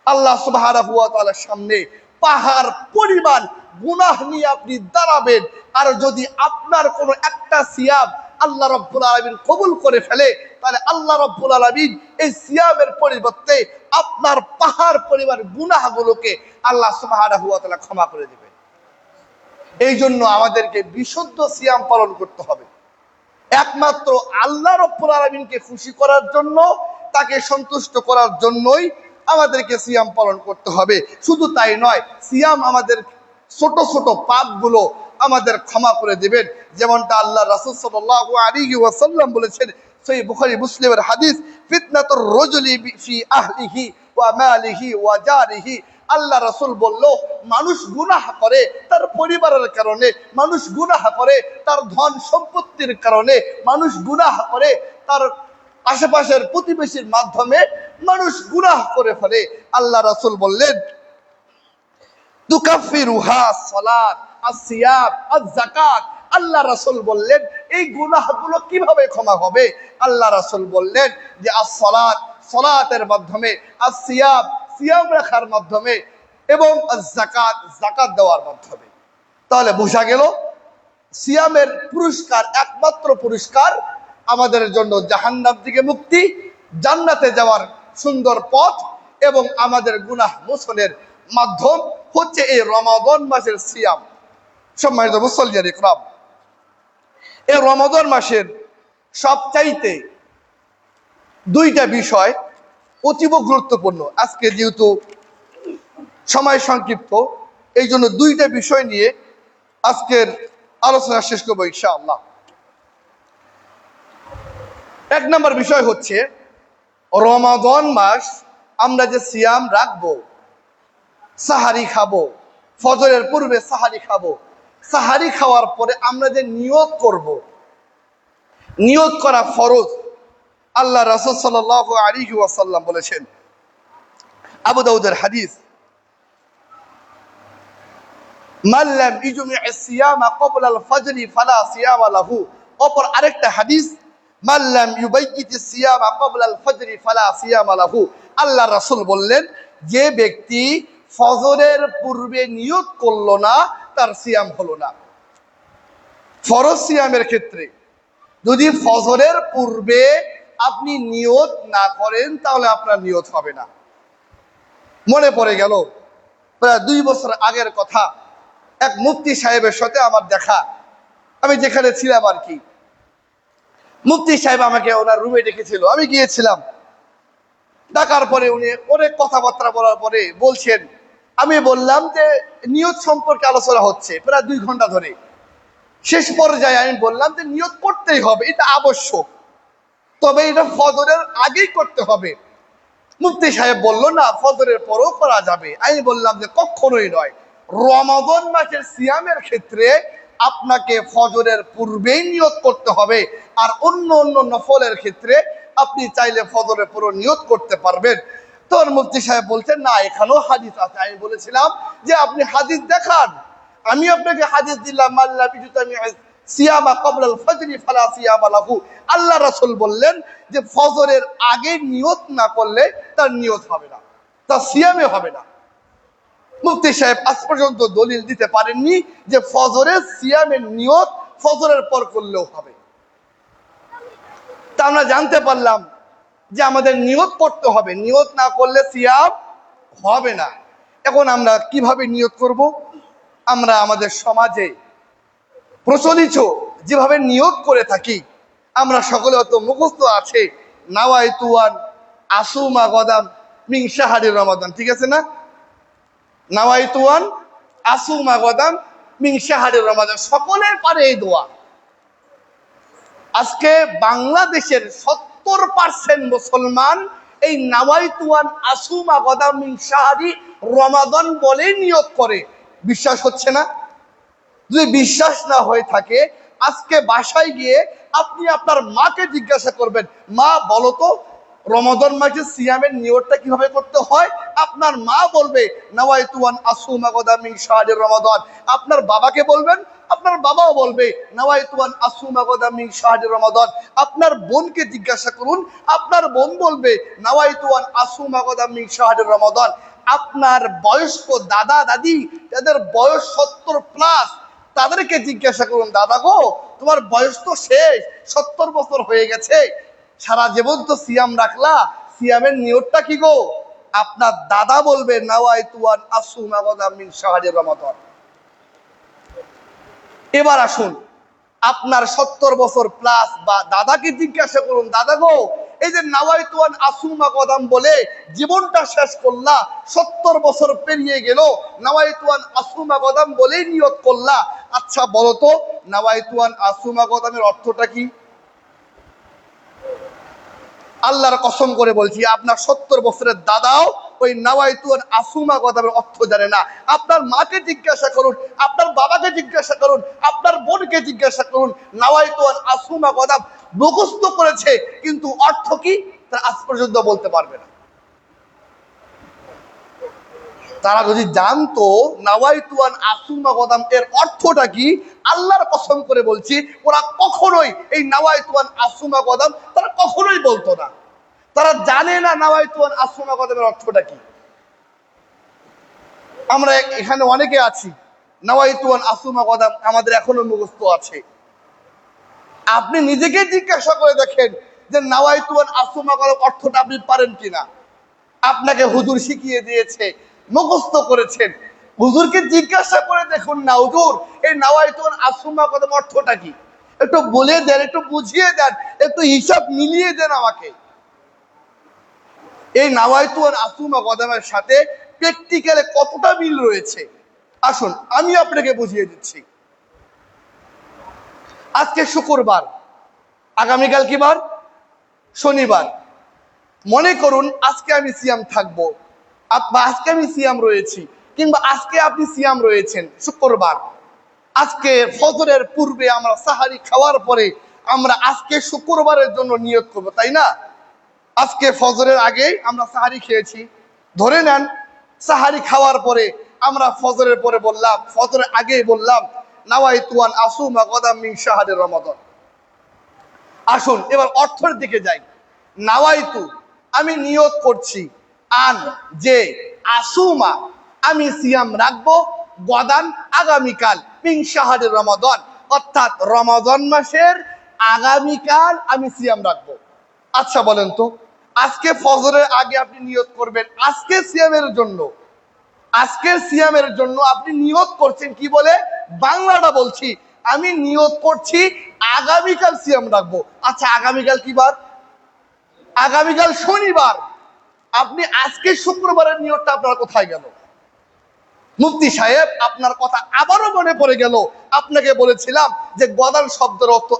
আল্লাহ সুবহানাহু ওয়া তাআলার সামনে পাহাড় পরিমাণ গুনাহ নিয়ে আপনি দাঁড়াবেন, আর যদি আপনার কোনো একটা সিয়াম আল্লাহ রাব্বুল আলামিন কবুল করে ফেলে, তাহলে আল্লাহ রাব্বুল আলামিন এই সিয়ামের পরিবর্তে আপনার পাহাড় পরিমাণ গুনাহগুলোকে আল্লাহ সুবহানাহু ওয়া তাআলা ক্ষমা করে দিবেন। এই জন্য আমাদেরকে বিশুদ্ধ সিয়াম পালন করতে হবে, একমাত্র আল্লাহ রাব্বুল আলামিনকে খুশি করার জন্য, তাকে সন্তুষ্ট করার জন্যই আমাদেরকে সিয়াম পালন করতে হবে। শুধু তাই নয়, সিয়াম আমাদের ছোট ছোট পাপগুলো আমাদের ক্ষমা করে দেবেন, যেমনটা আল্লাহ রাসূল সাল্লাল্লাহু আলাইহি ওয়াসাল্লাম বলেছেন, সহিহ বুখারী মুসলিমের হাদিস, ফিতনাতুর রাজুলি ফি আহলিহি ওয়া মালিহি ওয়া জারিহি। আল্লাহ রাসূল বলল, মানুষ গুনাহ করে তার পরিবারের কারণে, মানুষ গুনাহ করে তার ধন সম্পত্তির কারণে, মানুষ গুনাহ করে তার আশেপাশের প্রতিবেশীর মাধ্যমে, মানুষ গুনাহ করে ফেলে। আল্লাহ রাসূল বললেন, তুকাফিরুহা সালাত, আসিয়াম, আয-যাকাত। আল্লাহ রাসূল বললেন, এই গুনাহগুলো কিভাবে ক্ষমা হবে? আল্লাহ রাসূল বললেন যে আস-সালাত, সালাতের মাধ্যমে, আসিয়াম, সিয়াম রাখার মাধ্যমে, এবং আয-যাকাত, যাকাত দেওয়ার মাধ্যমে। তাহলে বোঝা গেল সিয়ামের পুরস্কার, একমাত্র পুরস্কার আমাদের জন্য জাহান্নাম থেকে মুক্তি, জান্নাতে যাওয়ার সুন্দর পথ এবং আমাদের গুনাহ মোচনের মাধ্যম হচ্ছে এই রমাদান মাসের সিয়াম। সম্মানিত মুসল্লিয়ান ইকরাম, এই রমাদান মাসের সবচাইতে দুইটা বিষয় অতীব গুরুত্বপূর্ণ। আজকে যেহেতু সময় সংক্ষিপ্ত, এই জন্য দুইটা বিষয় নিয়ে আজকের আলোচনা শেষ করবো ইনশাআল্লাহ। এক নম্বর বিষয় হচ্ছে, রমাদান মাস আমরা যে সিয়াম রাখবো, সাহারি খাবো, ফজরের পূর্বে সাহারি খাবো, সাহারি খাওয়ার পরে আমরা যে নিয়ত করব, নিয়ত করা ফরজ। আল্লাহ রাসূল সাল্লাল্লাহু আলাইহি ওয়াসাল্লাম বলেছেন, আবু দাউদের হাদিস, মান লাম ইজমি'আস সিয়ামা ক্বাবলাল ফাজরি ফালা সিয়ামা লাহু। অপর আরেকটা হাদিস, মান লাম ইউবাইয়িতিস সিয়ামা ক্বাবলাল ফাজরি ফালা সিয়ামা লাহু। আল্লাহ রাসূল বললেন, যে ব্যক্তি ফজরের পূর্বে নিয়ত করলো না, তার সিয়াম হলো না। ফরজ সিয়ামের ক্ষেত্রে যদি ফজরের পূর্বে আপনি নিয়ত না করেন, তাহলে আপনার নিয়ত হবে না। মনে পড়ে গেল প্রায় 2 বছর আগের কথা, এক মুফতি সাহেবের সাথে আমার দেখা। আমি যেখানে ছিলাম আর কি, মুফতি সাহেব আমাকে ওনার রুমে ডেকেছিল, আমি গিয়েছিলাম। ডাকার পরে উনি অনেক কথাবার্তা বলার পরে বলছেন, আমি বললাম যে নিয়ত সম্পর্কে আলোচনা হচ্ছে প্রায় 2 ঘন্টা ধরে। শেষ পর্যায়ে আমি বললাম যে নিয়ত করতেই হবে, এটা আবশ্যক, তবে এটা ফজরের আগেই করতে হবে। মুফতি সাহেব বলল, না, ফজরের পরও করা যাবে। আমি বললাম যে কখনোই নয়, রমাদান মাসের সিয়ামের ক্ষেত্রে আপনাকে ফজরের পূর্বেই নিয়ত করতে হবে, আর অন্য অন্য নফলের ক্ষেত্রে আপনি চাইলে ফজরের পরও নিয়ত করতে পারবেন। তোর মুফতি সাহেব বলছেন, না, এখানেও হাদিস আছে। আমি বলেছিলাম যে আপনি হাদিস দেখান। আমি আপনাকে হাদিস দিলাম, মাল্লা বিজুতামি সিয়ামা ক্বাবলাল ফাজরি ফালা সিয়ামা লাহু। আল্লাহ রাসূল বললেন যে ফজরের আগে নিয়ত না করলে তার নিয়ত হবে না, তার সিয়ামে হবে না। মুফতি সাহেব আজ পর্যন্ত দলিল দিতে পারেননি যে ফজরের সিয়ামের নিয়ত ফজরের পর করলেও হবে। তা আমরা জানতে পারলাম যে আমাদের নিয়ত করতে হবে, নিয়ত না করলে সিয়াম হবে না। এখন আমরা কিভাবে নিয়ত করব? আমরা আমাদের সমাজে প্রচলিত যেভাবে নিয়ত করে থাকি, আমরা সকলে অত মুখস্থ আছে, নাওয়াইতু আন আসুমা গদাম মিন শাহরি রমাদান, ঠিক আছে না? নাওয়াইতু আন আসুমা গদাম মিন শাহরি রমাদান, সকলের পারে এই দোয়া। আজকে বাংলাদেশের 70% মুসলমান এই নাওয়াইতু আন আসুমা গদাম মিন শাহরি রমাদান বলে নিয়ত করে। বিশ্বাস হচ্ছে না? যদি বিশ্বাস না হয়ে থাকে, আজকে বাসায় গিয়ে আপনি আপনার মাকে জিজ্ঞাসা করবেন, মা বলো তো রমাদান মাসে সিয়ামের নিয়তটা কিভাবে করতে হয়? আপনার মা বলবে নাওয়াইতু আন আসুমা গদাম মিন শাহরি রমাদান। আপনার বাবাকে বলবেন, আপনার বাবাও বলবে নাওয়াইতু আন আসুমা গদাম মিন শাহরি রমাদান। আপনার বোনকে জিজ্ঞাসা করুন, আপনার বোন বলবে নাওয়াইতু আন আসুমা গদাম মিন শাহরি রমাদান। আপনার বয়স্ক দাদা দাদি, যাদের বয়স 70+, তাদেরকে জিজ্ঞাসা করুন, দাদা গো, তোমার বয়স তো শেষ, 70 বছর হয়ে গেছে, সারা জীবন তো সিয়াম রাখলা, সিয়ামের নিয়তটা কি গো? আপনার দাদা বলবে নাওয়াইতু আন আসুমা গদাম মিন শাহরি রমাদান। এবার আসুন, আপনার 70 বছর প্লাস বা দাদাকে জিজ্ঞাসা করুন, দাদা গো, এই যে নাওয়াইতুয়ান আসুমা কদম বলে জীবনটা শেষ করলা, 70 বছর পেরিয়ে গেল, নাওয়াইতুয়ান আসুমা কদম বলেই নিয়ত করলা। আচ্ছা বলো তো, নাওয়াইতুয়ান আসুমা কদমের অর্থটা কি? আল্লাহর কসম করে বলছি, আপনার 70 বছরের দাদাও ওই নাওয়াইতুয়ান আসুমা কদমের অর্থ জানে না। আপনার মাকে জিজ্ঞাসা করুন, আপনার বাবাকে জিজ্ঞাসা করুন, আপনার বোনকে জিজ্ঞাসা করুন, নাওয়াইতুয়ান আসুমা কদম মুখস্থ করেছে, কিন্তু অর্থ কি তা আজ পর্যন্ত বলতে পারবে না। তারা যদি জানতো নাওয়াইতুয়ান আসুমা কদম এর অর্থটা কি, আল্লাহর কসম করে বলছি, ওরা কখনোই এই নাওয়াইতুয়ান আসুমা কদম তারা কখনোই বলতো না। তারা জানে না নাওয়াইতুয়ান আসুমা কদমের অর্থটা কি। আমরা এখানে অনেকে আছি, নাওয়াইতুয়ান আসুমা কদম আমাদের এখনো মুখস্থ আছে। আপনি নিজেকে জিজ্ঞাসা করে দেখেন যে নাওয়াইতুয়ান আসুমা কদম অর্থটা আপনি পারেন কিনা। আপনাকে হুজুর শিখিয়ে দিয়েছে, মুখস্থ করেছেন, হুজুরকে জিজ্ঞাসা করে দেখুন না, হুজুর এই নাওয়াইতুয়ান আসুমা কদম অর্থটা কি, একটু বলে দেন, একটু বুঝিয়ে দেন, একটু হিসাব মিলিয়ে দেন আমাকে। এই নাওয়াইতুয়ান আসুমা কদমের সাথে প্র্যাকটিক্যালে কতটা মিল রয়েছে আসুন আমি আপনাকে বুঝিয়ে দিচ্ছি। আজকে শুক্রবার, আগামীকাল কি বার? শনিবার। মনে করুন আজকে আমি সিয়াম থাকবো, আজকে আমি সিয়াম রয়েছি, কিংবা আজকে আপনি সিয়াম রয়েছেন শুক্রবার। আজকে ফজরের পূর্বে আমরা সাহারি খাওয়ার পরে আমরা আজকে শুক্রবারের জন্য নিয়ত করবো, তাই না? আজকে ফজরের আগে আমরা সাহারি খেয়েছি, ধরে নেন সাহারি খাওয়ার পরে আমরা ফজরের পরে বললাম, ফজরের আগে বললাম নাওয়াইতুয়ান আসুমা কদাম মিন শাহরি রমাদান। আসুন এবার অর্থের দিকে যাই। নাওয়াইতু আমি নিয়ত করছি, আন যে, আসুমা আমি সিয়াম রাখবো, গদান আগামীকাল, মিন শাহরি রমাদান অর্থাৎ রমাদান মাসের আগামীকাল আমি সিয়াম রাখবো। আচ্ছা বলেন তো, আজকে ফজরের আগে আপনি নিয়ত করবেন আজকে সিয়ামের জন্য, আজকের সিয়ামের জন্য আপনি নিয়ত করছেন কি বলে? বাংলাটা বলছি, আমি নিয়ত করছি আগামীকাল সিয়াম রাখবো। আচ্ছা আগামীকাল কি বার? আগামীকাল শনিবার। আপনি আজকে শুক্রবারের নিয়তটা আপনার কোথায় গেল? মুফতি সাহেব আপনার কথা আবারও মনে পড়ে গেল, আপনাকে বলেছিলাম যে গদান শব্দের অর্থ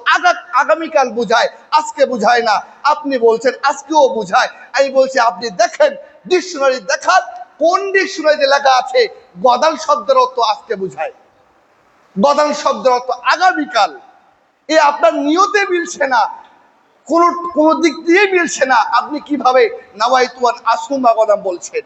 আগামীকাল বুঝায়, আজকে বুঝায় না। আপনি বলছেন আজকেও বুঝায়। আমি বলছি আপনি দেখেন, ডিকশনারি দেখান, কোন ডিকশনারিতে লেখা আছে গদান শব্দের অর্থ আজকে বুঝায়, গদান শব্দের অর্থ আগামীকাল। এ আপনার নিয়তে মিলছে না, কোন দিক দিয়ে মিলছে না। আপনি কিভাবে নাওয়াইতুয়ান আসুমা গদাম বলছেন?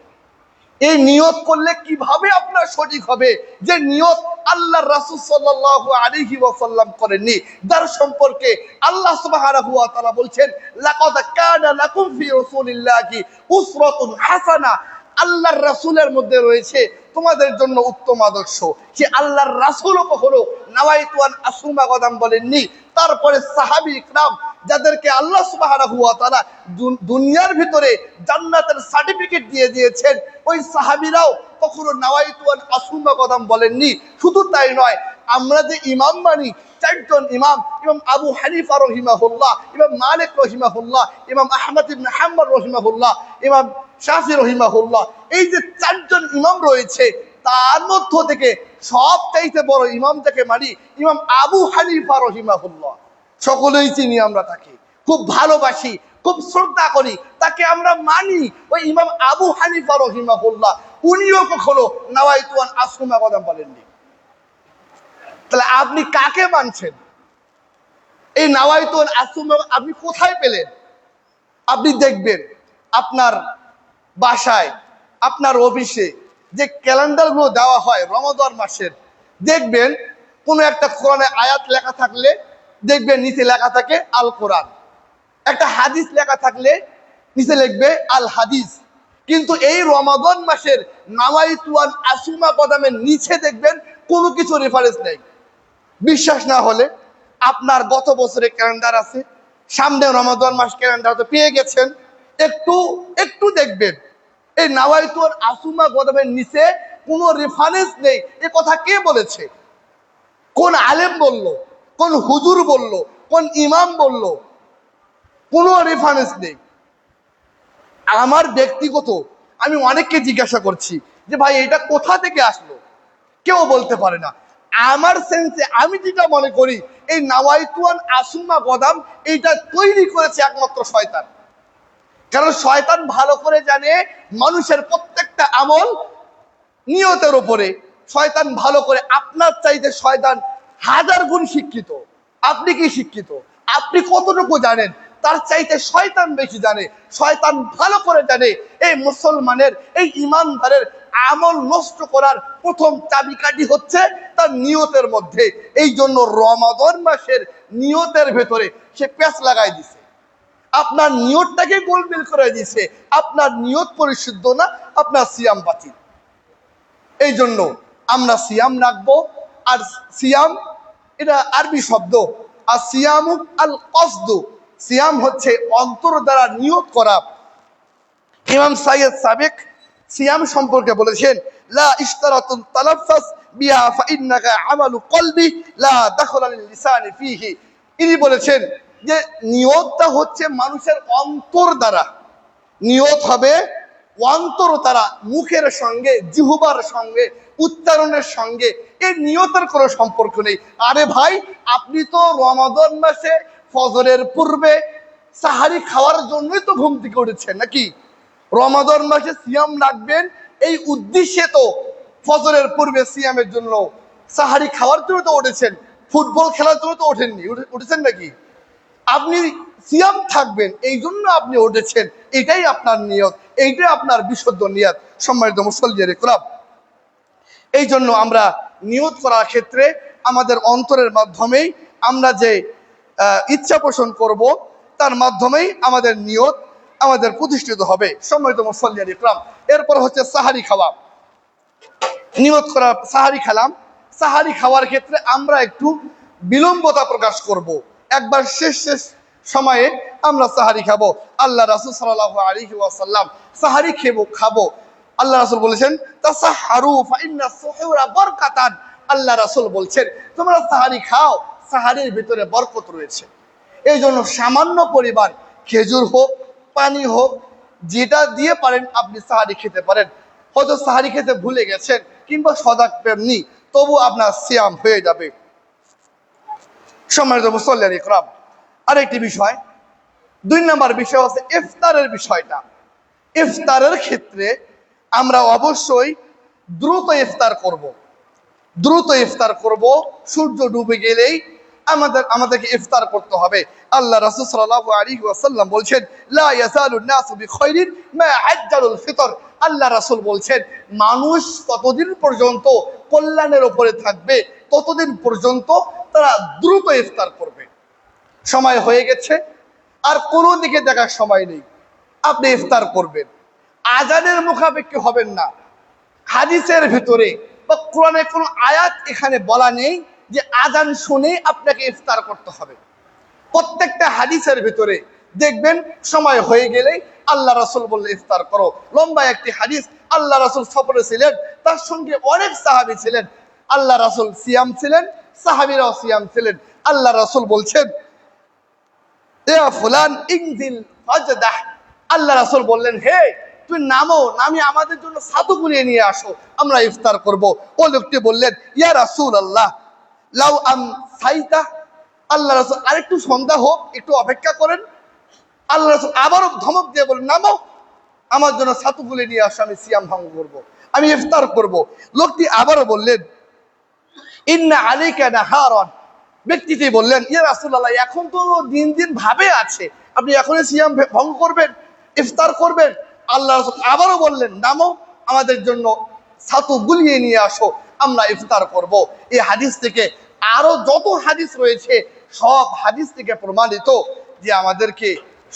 এই নিয়ত করলে কিভাবে আপনার সঠিক হবে যে নিয়ত আল্লাহর রাসূল সাল্লাল্লাহু আলাইহি ওয়াসাল্লাম করেননি, যার সম্পর্কে আল্লাহ সুবহানাহু ওয়া তাআলা বলছেন লাকাদ কানা লাকুম ফি রাসূলিল্লাহি উসরাতুন হাসানাহ, আল্লাহর রাসূলের মধ্যে রয়েছে তোমাদের জন্য উত্তম আদর্শ। সে আল্লাহর রাসূলও কখনো নাওয়াইতুয়ান আসুমা গদাম বলেননি। তারপরে সাহাবী ইকরাম যাদেরকে আল্লাহ সুবহানাহু ওয়া তাআলা দুনিয়ার ভিতরে জান্নাতের সার্টিফিকেট দিয়ে দিয়েছেন, ওই সাহাবীরাও কখনো নাওয়াইতুয়ান আসুমা কদম বলেননি। শুধু তাই নয়, আমরা যে ইমাম মানি চারজন ইমাম, ইমাম আবু হানিফা রহিমাহুল্লাহ, ইমাম মালিক রহিমাহুল্লাহ, ইমাম আহমদ ইবনে হাম্বল রহিমাহুল্লাহ, ইমাম শাফি রহিমাহুল্লাহ, এই যে চারজন ইমাম রয়েছে তার মধ্য থেকে সবচাইতে বড় ইমাম যাকে মানি ইমাম আবু হানিফা রহিমাহুল্লাহ। সকলেই চিনি আমরা তাকে, খুব ভালোবাসি, খুব শ্রদ্ধা করি, তাকে আমরা মানি। ওই ইমাম আবু হানিফা রহিমাহুল্লাহ উনিও কখনো নাওয়াইতুয়ান আসুমা কদম বলেননি। তাহলে আপনি কাকে মানছেন? এই নাওয়াইতুয়ান আসুমা আপনি কোথায় পেলেন? আপনি দেখবেন আপনার বাসায়, আপনার অফিসে যে ক্যালেন্ডারগুলো দেওয়া হয় রমাদান মাসের, দেখবেন কোনো একটা কোরআনে আয়াত লেখা থাকলে দেখবেন নিচে লেখা থাকে আল কোরআন, একটা হাদিস লেখা থাকলে নিচে লিখবে আল হাদিস। কিন্তু এই রমাদান মাসের নাওয়াইতুয়ান আসুমা কদমের নিচে দেখবেন কোনো কিছু রেফারেন্স নেই। বিশ্বাস না হলে আপনার গত বছরের ক্যালেন্ডার আছে, সামনে রমাদান মাস ক্যালেন্ডার তো পেয়ে গেছেন, একটু একটু দেখবেন এই নাওয়াইতুয়ান আসুমা কদমের নিচে কোনো রেফারেন্স নেই। এ কথা কে বলেছে? কোন আলেম বলল? কোন হুজুর বলল? কোন ইমাম বলল? কোনো রেফারেন্স নেই। আমার ব্যক্তিগত, আমি অনেককে জিজ্ঞাসা করছি যে ভাই এটা কোথা থেকে আসলো, কেউ বলতে পারে না। আমার সেন্সে আমি যেটা মনে করি, এই নাওয়াইতুয়ান আসুম্মা গদাম এইটা তৈরি করেছে একমাত্র শয়তান। কারণ শয়তান ভালো করে জানে মানুষের প্রত্যেকটা আমল নিয়তের উপরে। শয়তান ভালো করে, আপনার চাইতে শয়তান 1000 গুণ শিক্ষিত। আপনি কি শিক্ষিত? আপনি কতটুকু জানেন? তার চাইতে শয়তান বেশি জানে। শয়তান ভালো করে জানে এই মুসলমানের, এই ইমানদারের আমল নষ্ট করার প্রথম চাবিকাঠি হচ্ছে তার নিয়তের মধ্যে। এই জন্য রমাদান মাসের নিয়তের ভেতরে সে পেঁচ লাগাই দিছে, আপনার নিয়তটাকে গোলমেল করে দিছে। আপনার নিয়ত পরিশুদ্ধ না, আপনার সিয়াম বাতিল। এই জন্য আমরা সিয়াম রাখবো। আর সিয়াম এটা আরবি শব্দ, আর সিয়ামু আল কসদু, সিয়াম হচ্ছে অন্তর দ্বারা নিয়ত করা। ইমাম সাইয়্যিদ সাবিক সিয়াম সম্পর্কে বলেছেন, লা ইশতারাতুন তালাফফাস বিহা ফাইন্নাকা আমালু কলবি লা দাখলা লিল লিসানি ফিহি। ইনি বলেছেন যে নিয়তটা হচ্ছে মানুষের অন্তর দ্বারা, নিয়ত হবে অন্তর দ্বারা, মুখের সঙ্গে, জিহ্বার সঙ্গে, উচ্চারণের সঙ্গে এই নিয়তের কোনো সম্পর্ক নেই। আরে ভাই, আপনি তো রমাদান মাসে ফজরের পূর্বে সাহারি খাওয়ার জন্যই তো ঘুম থেকে উঠেছেন নাকি? রমাদান মাসে সিয়াম রাখবেন এই উদ্দেশ্যে তো ফজরের পূর্বে সিয়ামের জন্য, সাহারি খাওয়ার জন্য তো উঠেছেন। ফুটবল খেলার জন্য তো ওঠেননি, উঠেছেন নাকি? আপনি সিয়াম থাকবেন এই জন্য আপনি উঠেছেন, এটাই আপনার নিয়ত, এইটাই আপনার বিশুদ্ধ নিয়ত। সম্মানিত মুসল্লিয়ানে কিরাম, এই জন্য আমরা নিয়ত করার ক্ষেত্রে আমাদের অন্তরের মাধ্যমেই আমরা যে ইচ্ছা পোষণ করব, তার মাধ্যমেই আমাদের নিয়ত আমাদের প্রতিষ্ঠিত হবে। সম্মানিত মুসল্লিয়ানে কিরাম, এরপর হচ্ছে সাহারি খাওয়া। নিয়ত করা, সাহারি খেলাম, সাহারি খাওয়ার ক্ষেত্রে আমরা একটু বিলম্বতা প্রকাশ করব। একবার শেষ সময়ে আমরা সাহারি খাবো। আল্লাহ রাসূল সাল্লাল্লাহু আলাইহি ওয়াসাল্লাম সাহারি খাবো। আল্লাহ রাসূল বলেছেন, তাসাহারু ফাইন্না সুহুরা বারাকাতান। আল্লাহ রাসূল বলছেন তোমরা সাহারি খাও, সাহারির ভিতরে বরকত রয়েছে। এই জন্য সামান্য পরিমাণ খেজুর হোক, পানি হোক, যেটা দিয়ে পারেন আপনি সাহারি খেতে পারেন। হয়তো সাহারি খেতে ভুলে গেছেন কিংবা সজাগ পেননি, তবু আপনার সিয়াম হয়ে যাবে। সম্মানিত মুসল্লিয়ানে কিরাম, আরেকটি বিষয়, 2 নম্বর বিষয় হচ্ছে ইফতারের বিষয়টা। ইফতারের ক্ষেত্রে আমরা অবশ্যই দ্রুত ইফতার করব। দ্রুত ইফতার করব, সূর্য ডুবে গেলেই আমাদেরকে ইফতার করতে হবে। আল্লাহ রাসূল সাল্লাল্লাহু আলাইহি ওয়াসাল্লাম বলছেন, লা ইয়াসালুন নাসু বিখাইরিন মা আজ্জালুল ফিতর। আল্লাহ রাসূল বলছেন মানুষ ততদিন পর্যন্ত কল্যাণের উপরে থাকবে ততদিন পর্যন্ত তারা দ্রুত ইফতার করবে। সময় হয়ে গেছে, আর কোনো দিকে দেখার সময় নেই, আপনি ইফতার করবেন। আজানের মুখাপেক্ষী হবেন না। হাদিসের ভিতরে বা কোরআনে কোনো আয়াত এখানে বলা নেই যে আজান শুনে আপনাকে ইফতার করতে হবে। প্রত্যেকটা হাদিসের ভিতরে দেখবেন সময় হয়ে গেলেই আল্লাহ রাসূল বললে ইফতার করো। লম্বা একটি হাদিস, আল্লাহ রাসূল সফরে ছিলেন, তার সঙ্গে অনেক সাহাবী ছিলেন। আল্লাহ রাসূল সিয়াম ছিলেন, সাহাবীরাও সিয়াম ছিলেন। আল্লাহ রাসূল বলছেন, ইয়া ফুলান ইনজিল ফাজদাহ। আল্লাহ রাসূল বললেন, হে তুই নামো, নামি আমাদের জন্য ছাতু গুলিয়ে নিয়ে আসো, আমরা ইফতার করব। ও লোকটি বললেন, ইয়া রাসূলুল্লাহ লাউ সাইতা। আল্লাহ রাসূল আরেকটু সন্ধ্যা হোক, একটু অপেক্ষা করেন। আল্লাহ রাসূল আবারও ধমক দিয়ে বললেন, নামো, আমার জন্য ছাতু গুলিয়ে নিয়ে আসো, আমি সিয়াম ভঙ্গ করব, আমি ইফতার করব। লোকটি আবারও বললেন, ইন্না আলাইকা নাহারান। ব্যক্তিটি বললেন, ইয়া রাসূলুল্লাহ এখন তো দিন দিন ভাবে আছে, আপনি এখনই সিয়াম ভঙ্গ করবেন, ইফতার করবেন? আল্লাহ রাসূল আবারও বললেন, নামো, আমাদের জন্য ছাতু গুলিয়ে নিয়ে আসো, আমরা ইফতার করব। এই হাদিস থেকে আরো যত হাদিস রয়েছে সব হাদিস থেকে প্রমাণিত যে আমাদেরকে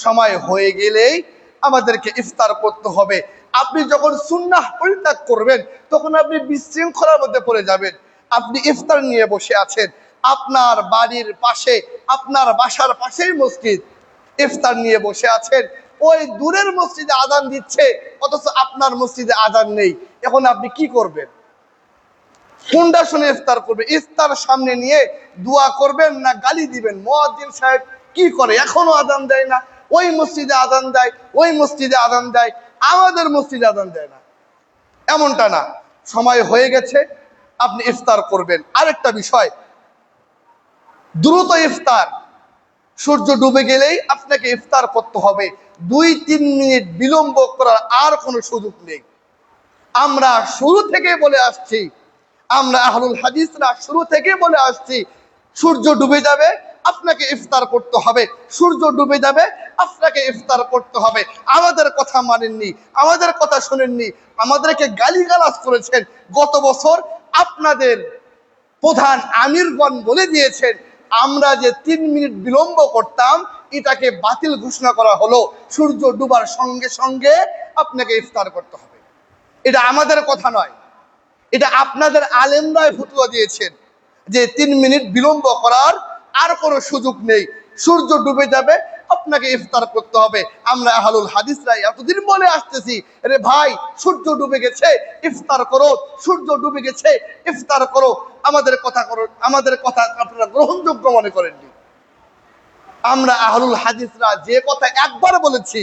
সময় হয়ে গেলেই আমাদেরকে ইফতার করতে হবে। আপনি যখন সুন্নাহ পরিত্যাগ করবেন তখন আপনি বিশৃঙ্খলার মধ্যে পড়ে যাবেন। আপনি ইফতার নিয়ে বসে আছেন, আপনার বাড়ির পাশে, আপনার বাসার পাশেই মসজিদ, ইফতার নিয়ে বসে আছেন, ওই দূরের মসজিদে আযান দিচ্ছে অথচ আপনার মসজিদে আযান নেই। এখন আপনি কি করবেন? কোনটা শুনে ইফতার করবে? ইফতার সামনে নিয়ে দোয়া করবেন না গালি দিবেন? মুয়াজ্জিন সাহেব কি করে, এখনো আযান দেয় না, ওই মসজিদে আজান দেয়, ওই মসজিদে আজান দেয়, আমাদের মসজিদে আজান দেয় না, এমনটা না। সময় হয়ে গেছে, আপনি ইফতার করবেন। আরেকটা বিষয়, দ্রুত ইফতার। সূর্য ডুবে গেলেই আপনাকে ইফতার করতে হবে। 2-3 মিনিট বিলম্ব করার আর কোনো সুযোগ নেই। আমরা শুরু থেকে বলে আসছি, আমরা আহলুল হাদিসরা শুরু থেকে বলে আসছি, সূর্য ডুবে যাবে আপনাকে ইফতার করতে হবে, সূর্য ডুবে যাবে আপনাকে ইফতার করতে হবে। আমাদের কথা মানেননি, আমাদের কথা শোনেননি, আমাদেরকে গালিগালাজ করেছেন। গত বছর আপনাদের প্রধান আমিরগণ বলে দিয়েছেন, আমরা যে 3 মিনিট বিলম্ব করতাম এটাকে বাতিল ঘোষণা করা হলো, সূর্য ডুবার সঙ্গে সঙ্গে আপনাকে ইফতার করতে হবে। এটা আমাদের কথা নয়, এটা আপনাদের আলেমরাই ফতোয়া দিয়েছেন যে 3 মিনিট বিলম্ব করার আর কোনো সুযোগ নেই, সূর্য ডুবে যাবে আপনাকে ইফতার করতে হবে। আমরা আহলুল হাদিসরা এতদিন বলে আসতেছি, আরে ভাই সূর্য ডুবে গেছে ইফতার করো, সূর্য ডুবে গেছে ইফতার করো, আমাদের কথা করো, আমাদের কথা আপনারা গ্রহণযোগ্য মনে করেননি। আমরা আহলুল হাদিসরা যে কথা একবার বলেছি,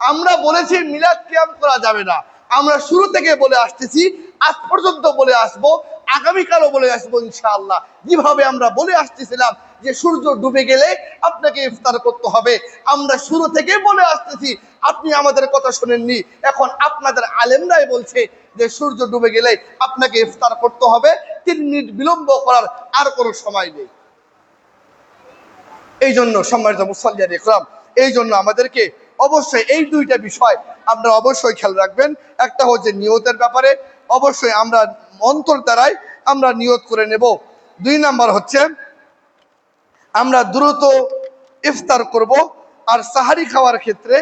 আমরা বলেছি মিলাদ কিয়াম করা যাবে না। আমরা শুরু থেকে বলে আসতেছি, আজ পর্যন্ত বলে আসবো, আগামীকালও বলে আসবো ইনশাআল্লাহ। যেভাবে আমরা বলে আসতেছিলাম যে সূর্য ডুবে গেলে আপনাকে ইফতার করতে হবে, আমরা শুরু থেকে বলে আসতেছি, আপনি আমাদের কথা শোনেননি। এখন আপনাদের আলেমরাই বলছে যে সূর্য ডুবে গেলে আপনাকে ইফতার করতে হবে, 3 মিনিট বিলম্ব করার আর কোনো সময় নেই। এই জন্য সম্মানিত মুসল্লিয়ান ইকরাম, এই জন্য আমাদেরকে অবশ্যই এই 2টা বিষয় আমরা অবশ্যই খেয়াল রাখবেন। একটা হচ্ছে নিয়তের ব্যাপারে, অবশ্যই আমরা অন্তর দ্বারাই আমরা নিয়ত করে নেব। 2 নাম্বার হচ্ছে আমরা দ্রুত ইফতার করব। আর সাহারি খাওয়ার ক্ষেত্রে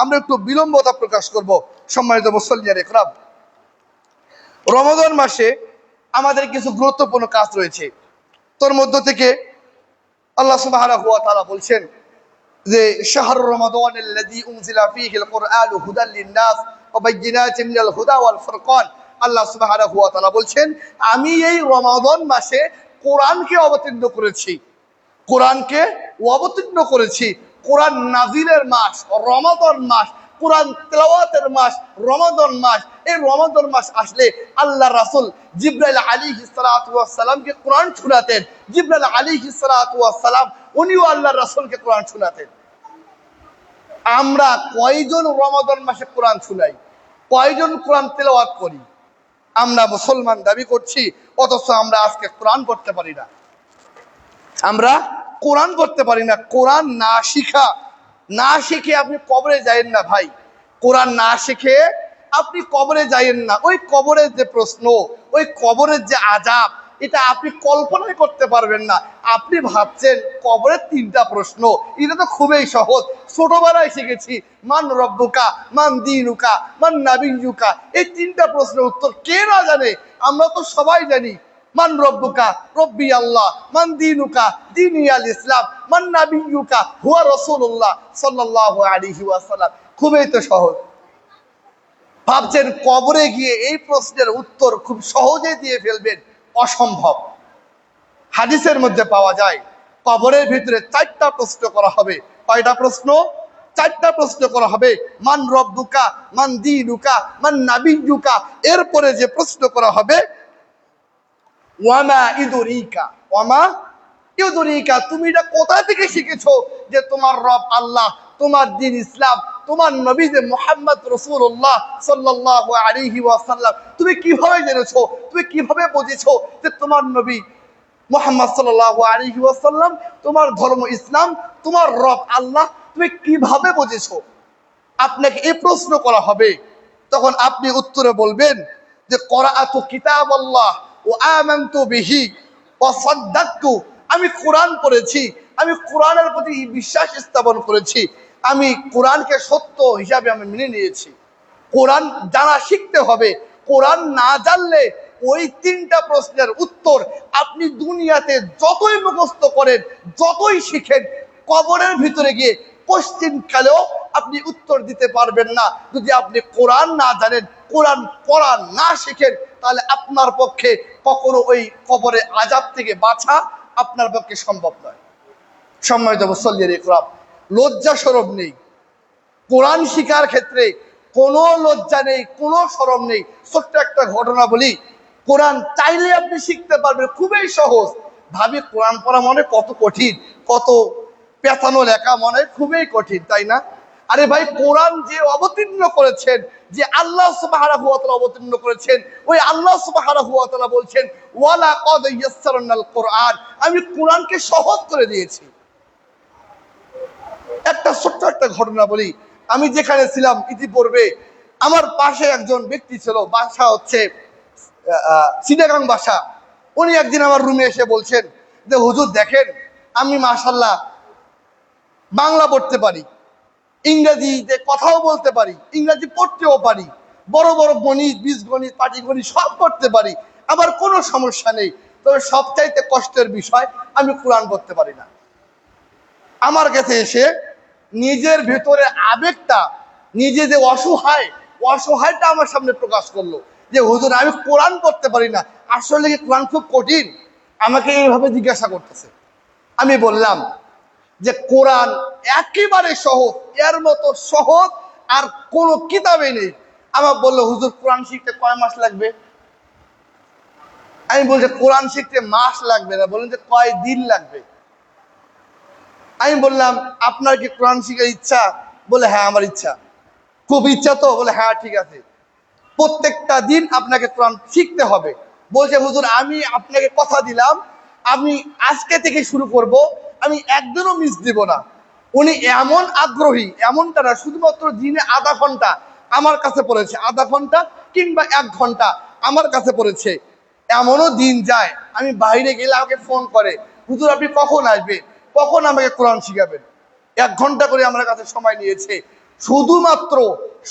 আমরা একটু বিলম্বতা প্রকাশ করব। সম্মানিত মুসল্লিয়ান ইকরাম, রমাদান মাসে আমাদের কিছু গুরুত্বপূর্ণ কাজ রয়েছে। তোর মধ্য থেকে আল্লাহ সুবহানাহু ওয়া তাআলা বলছেন যে শাহরু রমাদানিল্লাযী উনজিলা ফীহিল কুরআনু হুদাল লিন-নাস ওয়া বায়্যিনাতিন মিনাল হুদা ওয়াল ফুরকান। আল্লাহ সুবহানাহু ওয়া তাআলা বলছেন, আমি এই রমাদান মাসে কোরআনকে অবতীর্ণ করেছি, কোরআনকে অবতীর্ণ করেছি। কোরআন নাজিলের মাস রমাদান মাস, কোরআন তেলাওয়াতের মাস রমাদান মাস। এই রমাদান মাস আসলে আল্লাহ রাসূল জিবরাইল আলাইহিস সালাতু ওয়াস সালামকে কোরআন শোনাতেন। জিবরাইল আলাইহিস সালাতু ওয়াস সালাম উনিও আল্লাহর রাসূলকে কোরআন শোনাতেন। আমরা কয়জন রমাদান মাসে কোরআন শোনাই, কয়জন কোরআন তেলাওয়াত করি? আমরা মুসলমান দাবি করছি, অথচ আমরা আজকে কোরআন পড়তে পারি না। আমরা কোরআন পড়তে পারি না। কোরআন না শিখে আপনি কবরে যায়েন না ভাই, কোরআন না শিখে আপনি কবরে যায়েন না। ওই কবরের যে প্রশ্ন, ওই কবরের যে আযাব, এটা আপনি কল্পনাই করতে পারবেন না। আপনি ভাবছেন কবরের 3টা প্রশ্ন, এটা তো খুবই সহজ, ছোটবেলায় শিখেছি, মান রব্বুকা, মান দীনুকা, মান নাবিয়্যুকা। এই 3টা প্রশ্নের উত্তর কে না জানে? আমরা তো সবাই জানি। মান রব্বুকা, রব্বি আল্লাহ, মান দীনুকা, দীনি আল ইসলাম, মান নাবিয়্যুকা, হুয়া রাসূলুল্লাহ সাল্লাল্লাহু আলাইহি ওয়াসাল্লাম। খুবই তো সহজ। ভাবছেন কবরে গিয়ে এই প্রশ্নের উত্তর খুব সহজে দিয়ে ফেলবেন, অসম্ভব। হাদিসের মধ্যে পাওয়া যায় কবরের ভিতরে 4টা প্রশ্ন করা হবে। কয়টা প্রশ্ন? 4টা প্রশ্ন করা হবে। মান রব্বুকা, মান দীনুকা, মান নাবিয়্যুকা। এরপরে যে প্রশ্ন করা হবে ওয়ামা ইদুরিকা, ওয়ামা ইদুরিকা, তুমি এটা কোথা থেকে শিখেছো যে তোমার রব আল্লাহ, তোমার দ্বীন ইসলাম, তোমার নবী যে মুহাম্মদ রাসূলুল্লাহ সাল্লাল্লাহু আলাইহি ওয়াসাল্লাম, তুমি কিভাবে জেনেছো, তুমি কিভাবে বুঝেছো যে তোমার নবী মুহাম্মদ সাল্লাল্লাহু আলাইহি ওয়াসাল্লাম, তোমার ধর্ম ইসলাম, তোমার রব আল্লাহ, তুমি কিভাবে বুঝেছো? আপনাকে এই প্রশ্ন করা হবে। তখন আপনি উত্তরে বলবেন যে করাআতু কিতাবাল্লাহ ওয়া আমানতু বিহি ওয়া সাদ্দাকতু, আমি কোরআন পড়েছি, আমি কোরআনের প্রতি বিশ্বাস স্থাপন করেছি, আমি কোরআনকে সত্য হিসাবে আমি মেনে নিয়েছি। কোরআন জানা শিখতে হবে। কোরআন না জানলে ওই 3টা প্রশ্নের উত্তর আপনি দুনিয়াতে যতই মুখস্থ করেন, যতই শিখেন, কবরের ভিতরে গিয়ে পশ্চিমকালেও আপনি উত্তর দিতে পারবেন না। যদি আপনি কোরআন না জানেন, কোরআন পড়া না শিখেন, তাহলে আপনার পক্ষে কখনো ওই কবরের আযাব থেকে বাঁচা আপনার পক্ষে সম্ভব নয়। সম্মানিত মুসল্লিয়ান ইকরাম, লজ্জা শরম নেই। কোরআন শিখার ক্ষেত্রে কোনো লজ্জা নেই, কোনো শরম নেই। ছোট্ট একটা ঘটনা বলি, কোরআন চাইলে আপনি শিখতে পারবেন, খুবই সহজ। ভাবি কোরআন পড়া মনে কত কঠিন, কত পেঁচানো লেখা মনে খুবই কঠিন, তাই না? আরে ভাই, কোরআন যে অবতীর্ণ করেছেন, যে আল্লাহ সুবহানাহু ওয়া তাআলা অবতীর্ণ করেছেন, ওই আল্লাহ সুবহানাহু ওয়া তাআলা বলছেন ওয়ালা কদ ইয়াসসারনাল কোরআন, আমি কোরআনকে সহজ করে দিয়েছি। একটা ছোট্ট একটা ঘটনা বলি, আমি যেখানে ছিলাম ইতিপূর্বে, আমার পাশে একজন ব্যক্তি ছিল, বাসা হচ্ছে চিটাগাং বাসা। উনি একদিন আমার রুমে এসে বলছেন যে হুজুর দেখেন, আমি মাশাআল্লাহ বাংলা পড়তে পারি, ইংরেজিতে কথাও বলতে পারি, ইংরেজি পড়তেও পারি, বড় বড় গণিত, বীজগণিত, পাটিগণিত সব করতে পারি, আমার কোনো সমস্যা নেই। তবে সবচাইতে কষ্টের বিষয়, আমি কোরআন পড়তে পারি না। আমার কাছে এসে নিজের ভেতরে আবেগটা, নিজে যে অসহায়টা আমার সামনে প্রকাশ করলো যে হুজুর আমি কোরআন পড়তে পারি না, আসলে কি কোরআন খুব কঠিন? আমাকে এইভাবে জিজ্ঞাসা করতেছে। আমি বললাম যে কোরআন একেবারে সহজ, এর মতো সহজ আর কোনো কিতাবে নেই। আমার বললো হুজুর কোরআন শিখতে কয় মাস লাগবে? আমি বলছি কোরআন শিখতে মাস লাগবে না, বললেন যে কয় দিন লাগবে। আমি বললাম আপনার কি কোরআন শিখার ইচ্ছা? বলে হ্যাঁ আমার ইচ্ছা, খুব ইচ্ছা। তো বলে হ্যাঁ ঠিক আছে, প্রত্যেকটা দিন আপনাকে কোরআন শিখতে হবে। বলছে হুজুর আমি আপনাকে কথা দিলাম, আমি আজকে থেকে শুরু করব, আমি একদিনও মিস দিব না। উনি এমন আগ্রহী, এমনটা না শুধুমাত্র দিনে আধা ঘন্টা আমার কাছে পড়েছে, আধা ঘন্টা কিংবা 1 ঘন্টা আমার কাছে পড়েছে। এমনও দিন যায় আমি বাইরে গেলে আমাকে ফোন করে, হুজুর আপনি কখন আসবেন, কখন আমাকে কোরআন শিখাবেন? 1 ঘন্টা করে আমার কাছে সময় নিয়েছে। শুধুমাত্র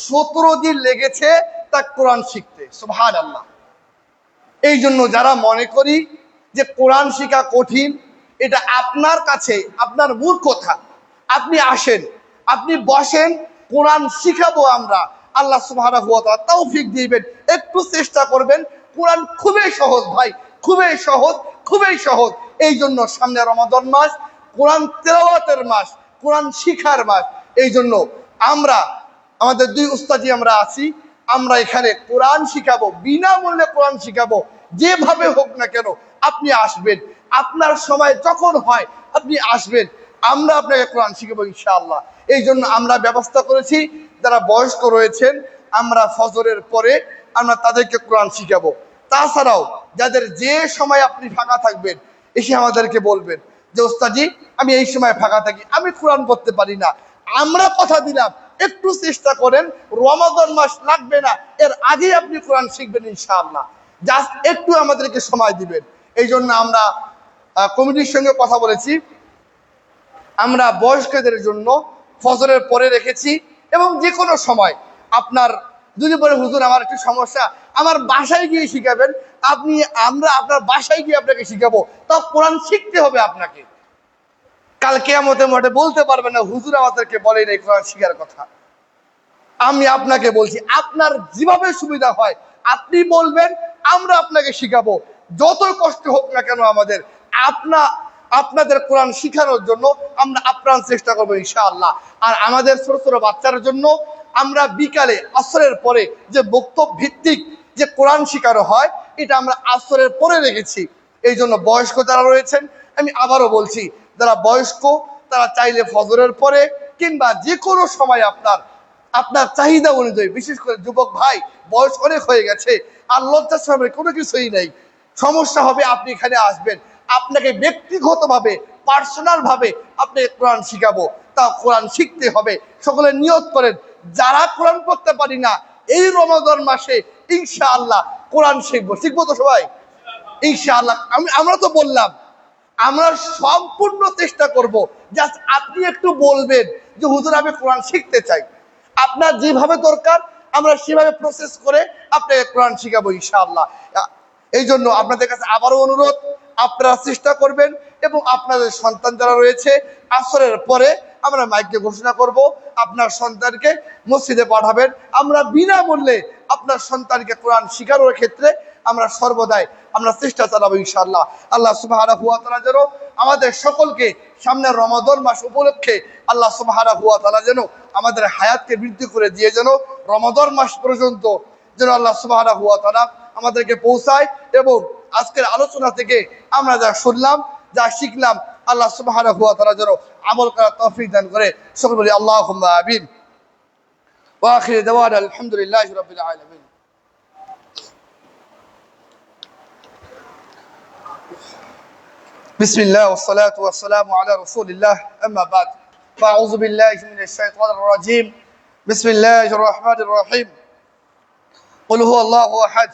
17 দিন লেগেছে তা কোরআন শিখতে। সুবহানাল্লাহ। এই জন্য যারা মনে করি যে কোরআন শিখা কঠিন, এটা আপনার কাছে আপনার মূর্খতা। আপনি আসেন, আপনি বসেন, কোরআন শিখাবো আমরা। আল্লাহ সুবহানাহু ওয়া তাআলা তৌফিক দিবেন, একটু চেষ্টা করবেন। কোরআন খুবই সহজ ভাই, খুবই সহজ, খুবই সহজ। এই জন্য সামনে রমাদান মাস, কোরআন তেলাওয়াতের মাস, কোরআন শিখার মাস। এই জন্য আমরা আমাদের 2 উস্তাদি আমরা আছি, আমরা এখানে কোরআন শিখাবো, বিনামূল্যে কোরআন শিখাবো। যেভাবে হোক না কেন আপনি আসবেন, আপনার সময় যখন হয় আপনি আসবেন, আমরা আপনাকে কোরআন শিখাবো ইনশাআল্লাহ। এই জন্য আমরা ব্যবস্থা করেছি, যারা বয়স্ক রয়েছেন আমরা ফজরের পরে আমরা তাদেরকে কোরআন শিখাবো। তাছাড়াও যাদের যে সময় আপনি ফাঁকা থাকবেন এসে আমাদেরকে বলবেন যে ওস্তাদজি আমি এই সময় ফাঁকা থাকি, আমি কোরআন পড়তে পারি না। আমরা কথা দিলাম একটু চেষ্টা করেন, রমাদান মাস লাগবে না, এর আগেই আপনি কোরআন শিখবেন ইনশাআল্লাহ। জাস্ট একটু আমাদেরকে সময় দিবেন। এই জন্য আমরা কমিটির সঙ্গে কথা বলেছি, আমরা বয়স্কদের জন্য ফজরের পরে রেখেছি, এবং যে কোনো সময় আপনার যদি বলে হুজুর আমার একটু সমস্যা, আমার বাসায় গিয়ে শিখাবেন, আমরা আপনার বাসায় গিয়ে আপনাকে শিখাবো। তা কোরআন শিখতে হবে আপনাকে। কাল কিয়ামতের মাঠে বলতে পারবেন না হুজুর আমাদেরকে বলেন এই কোরআন শিখার কথা। আমি আপনাকে বলছি, আপনার যেভাবে সুবিধা হয় আপনি বলবেন, আমরা আপনাকে শিখাবো। যত কষ্ট হোক না কেন আমাদের আপনাদের কোরআন শিখানোর জন্য আমরা আপ্রাণ চেষ্টা করবো ইনশাআল্লাহ। আর আমাদের ছোট ছোট বাচ্চার জন্য আমরা বিকালে আসরের পরে যে বক্তব্য ভিত্তিক যে কোরআন শিখানো হয়, এটা আমরা আসরের পরে রেখেছি। এই জন্য বয়স্ক যারা রয়েছেন, আমি আবারও বলছি, যারা বয়স্ক তারা চাইলে ফজরের পরে কিংবা যে কোনো সময় আপনার চাহিদা অনুযায়ী, বিশেষ করে যুবক ভাই বয়স অনেক হয়ে গেছে আর লজ্জা শরমের কোনো কিছুই নেই, সমস্যা হবে আপনি এখানে আসবেন, আপনাকে ব্যক্তিগতভাবে পার্সোনাল ভাবে আপনাকে কোরআন শিখাবো। তা কোরআন শিখতে হবে। সকলে নিয়ত করেন, যারা কোরআন পড়তে পারি না এই রমাদান মাসে ইনশাআল্লাহ কোরআন শিখবো তো সবাই ইনশাআল্লাহ। আমরা তো বললাম আমরা সম্পূর্ণ চেষ্টা করব, জাস্ট আপনি একটু বলবেন যে হুজুর আমি কোরআন শিখতে চাই। আপনার যেভাবে দরকার আমরা সেভাবে প্রসেস করে আপনাকে কোরআন শিখাবো ইনশাআল্লাহ। এই জন্য আপনাদের কাছে আবারও অনুরোধ, আপনারা চেষ্টা করবেন এবং আপনাদের সন্তান যারা রয়েছে আসরের পরে আমরা মাইকে ঘোষণা করব, আপনার সন্তানকে মসজিদে পাঠাবেন। আমরা বিনামূল্যে আপনার সন্তানকে কোরআন শিখানোর ক্ষেত্রে আমরা সর্বদাই আমরা চেষ্টা চালাবো ইনশাআল্লাহ। আল্লাহ সুবহানাহু ওয়া তাআলা যেন আমাদের সকলকে সামনের রমাদান মাস উপলক্ষে আল্লাহ সুবহানাহু ওয়া তাআলা যেন আমাদের হায়াতকে বৃদ্ধি করে দিয়ে যেন রমাদান মাস পর্যন্ত যেন আল্লাহ সুবহানাহু ওয়া তাআলা আমাদেরকে পৌঁছায়। এবং আজকের আলোচনা থেকে আমরা যা শুনলাম, যা শিখলাম, আল্লাহ সুবহানাহু ওয়া তাআলা যেন আমল করার তৌফিক দান করে। সকলে বলি আল্লাহুম্মা আমিন। ওয়া আখিরু দাওয়ানা আলহামদুলিল্লাহি রাব্বিল আলামিন। بسم الله والصلاة والسلام على رسول الله أما بعد فأعوذ بالله من الشيطان الرجيم بسم الله الرحمن الرحيم قل هو الله أحد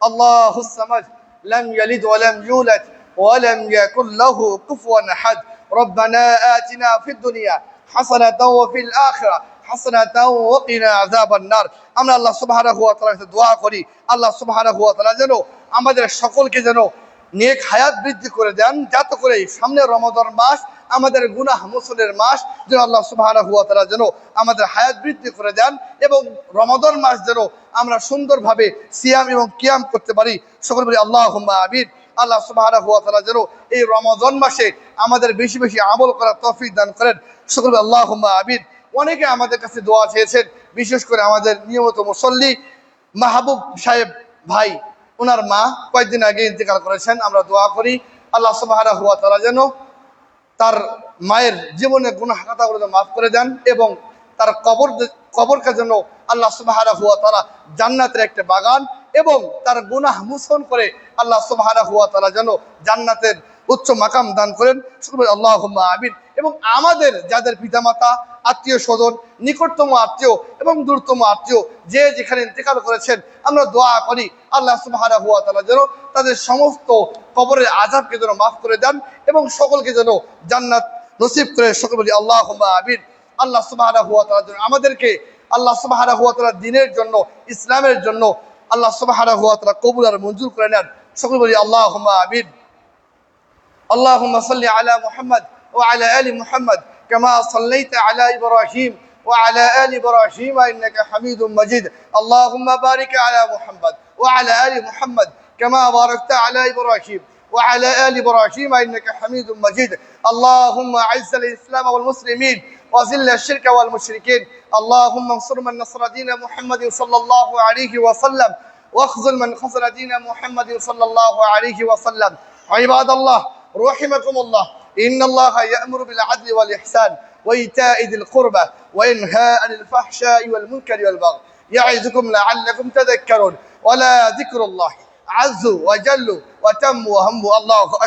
الله الصمد لم يلد ولم يولد ولم يكن له كفوا أحد ربنا آتنا في الدنيا حسنة وفي الآخرة حسنة وقنا عذاب النار। আমরা আল্লাহ সুবহানাহু ওয়া তাআলার কাছে দোয়া করি আল্লাহ সুবহানাহু ওয়া তাআলা যেন আমাদের সকলকে যেন নেক হায়াত বৃদ্ধি করে দেন, যাতে করে সামনে রমাদান মাস আমাদের গুনাহ মোচনের মাস যেন আল্লাহ সুবহানাহু ওয়া তাআলা যেন আমাদের হায়াত বৃদ্ধি করে দেন এবং রমাদান মাস যেন আমরা সুন্দরভাবে সিয়াম এবং কিয়াম করতে পারি। সকলে বলি আল্লাহুম্মা আমিন। আল্লাহ সুবহানাহু ওয়া তাআলা যেন এই রমাদান মাসে আমাদের বেশি বেশি আমল করার তৌফিক দান করেন। সকলে বলি আল্লাহুম্মা আমিন। অনেকে আমাদের কাছে দোয়া চেয়েছেন, বিশেষ করে আমাদের নিয়মিত মুসল্লি মাহবুব সাহেব ভাই, ওনার মা কয়েকদিন আগে ইন্তেকাল করেছেন। আমরা দোয়া করি আল্লাহ সুবহানাহু ওয়া তাআলা যেন তার মায়ের জীবনের গুনাহ খাতাগুলো মাফ করে দেন এবং তার কবরকে যেন আল্লাহ সুবহানাহু ওয়া তাআলা জান্নাতের একটা বাগান এবং তার গুনাহ মোচন করে আল্লাহ সুবহানাহু ওয়া তাআলা যেন জান্নাতের উচ্চ মাকাম দান করেন। আল্লাহুম্মা আমিন। এবং আমাদের যাদের পিতামাতা, আত্মীয় স্বজন, নিকটতম আত্মীয় এবং দূরতম আত্মীয় যে যেখানে ইন্তেকাল করেছেন, আমরা দোয়া করি আল্লাহ সুবহানাহু ওয়া তাআলা যেন তাদের সমস্ত কবরের আযাবকে যেন মাফ করে দেন এবং সকলকে যেন জান্নাত নসিব করে। সকলে বলি আল্লাহুম্মা আমিন। আল্লাহ সুবহানাহু ওয়া তাআলা যেন আমাদেরকে আল্লাহ সুবহানাহু ওয়া তাআলা দ্বীনের জন্য, ইসলামের জন্য আল্লাহ সুবহানাহু ওয়া তাআলা কবুল আর মঞ্জুর করে নেন। সকলে বলি আল্লাহুম্মা আমিন। আল্লাহুম্মা সাল্লি আলা মুহাম্মদ ওয়া আলা আলি মুহাম্মদ কামা সাল্লাইতা আলা ইব্রাহিম وعلى آل إبراهيم إنك حميد مجيد اللهم بارك على محمد وعلى آل محمد كما باركت على إبراهيم وعلى آل إبراهيم إنك حميد مجيد اللهم أعز الإسلام والمسلمين وذل الشرك والمشركين اللهم انصر من نصر دين محمد صلى الله عليه وسلم واخذل من خذل دين محمد صلى الله عليه وسلم عباد الله رحمكم الله إن الله يأمر بالعدل والإحسان وإيتاء ذي القربى وينهى عن الفحشاء والمنكر والبغي يعظكم لعلكم تذكرون ولا ذكر الله عز وجل وتم وهم الله أكبر.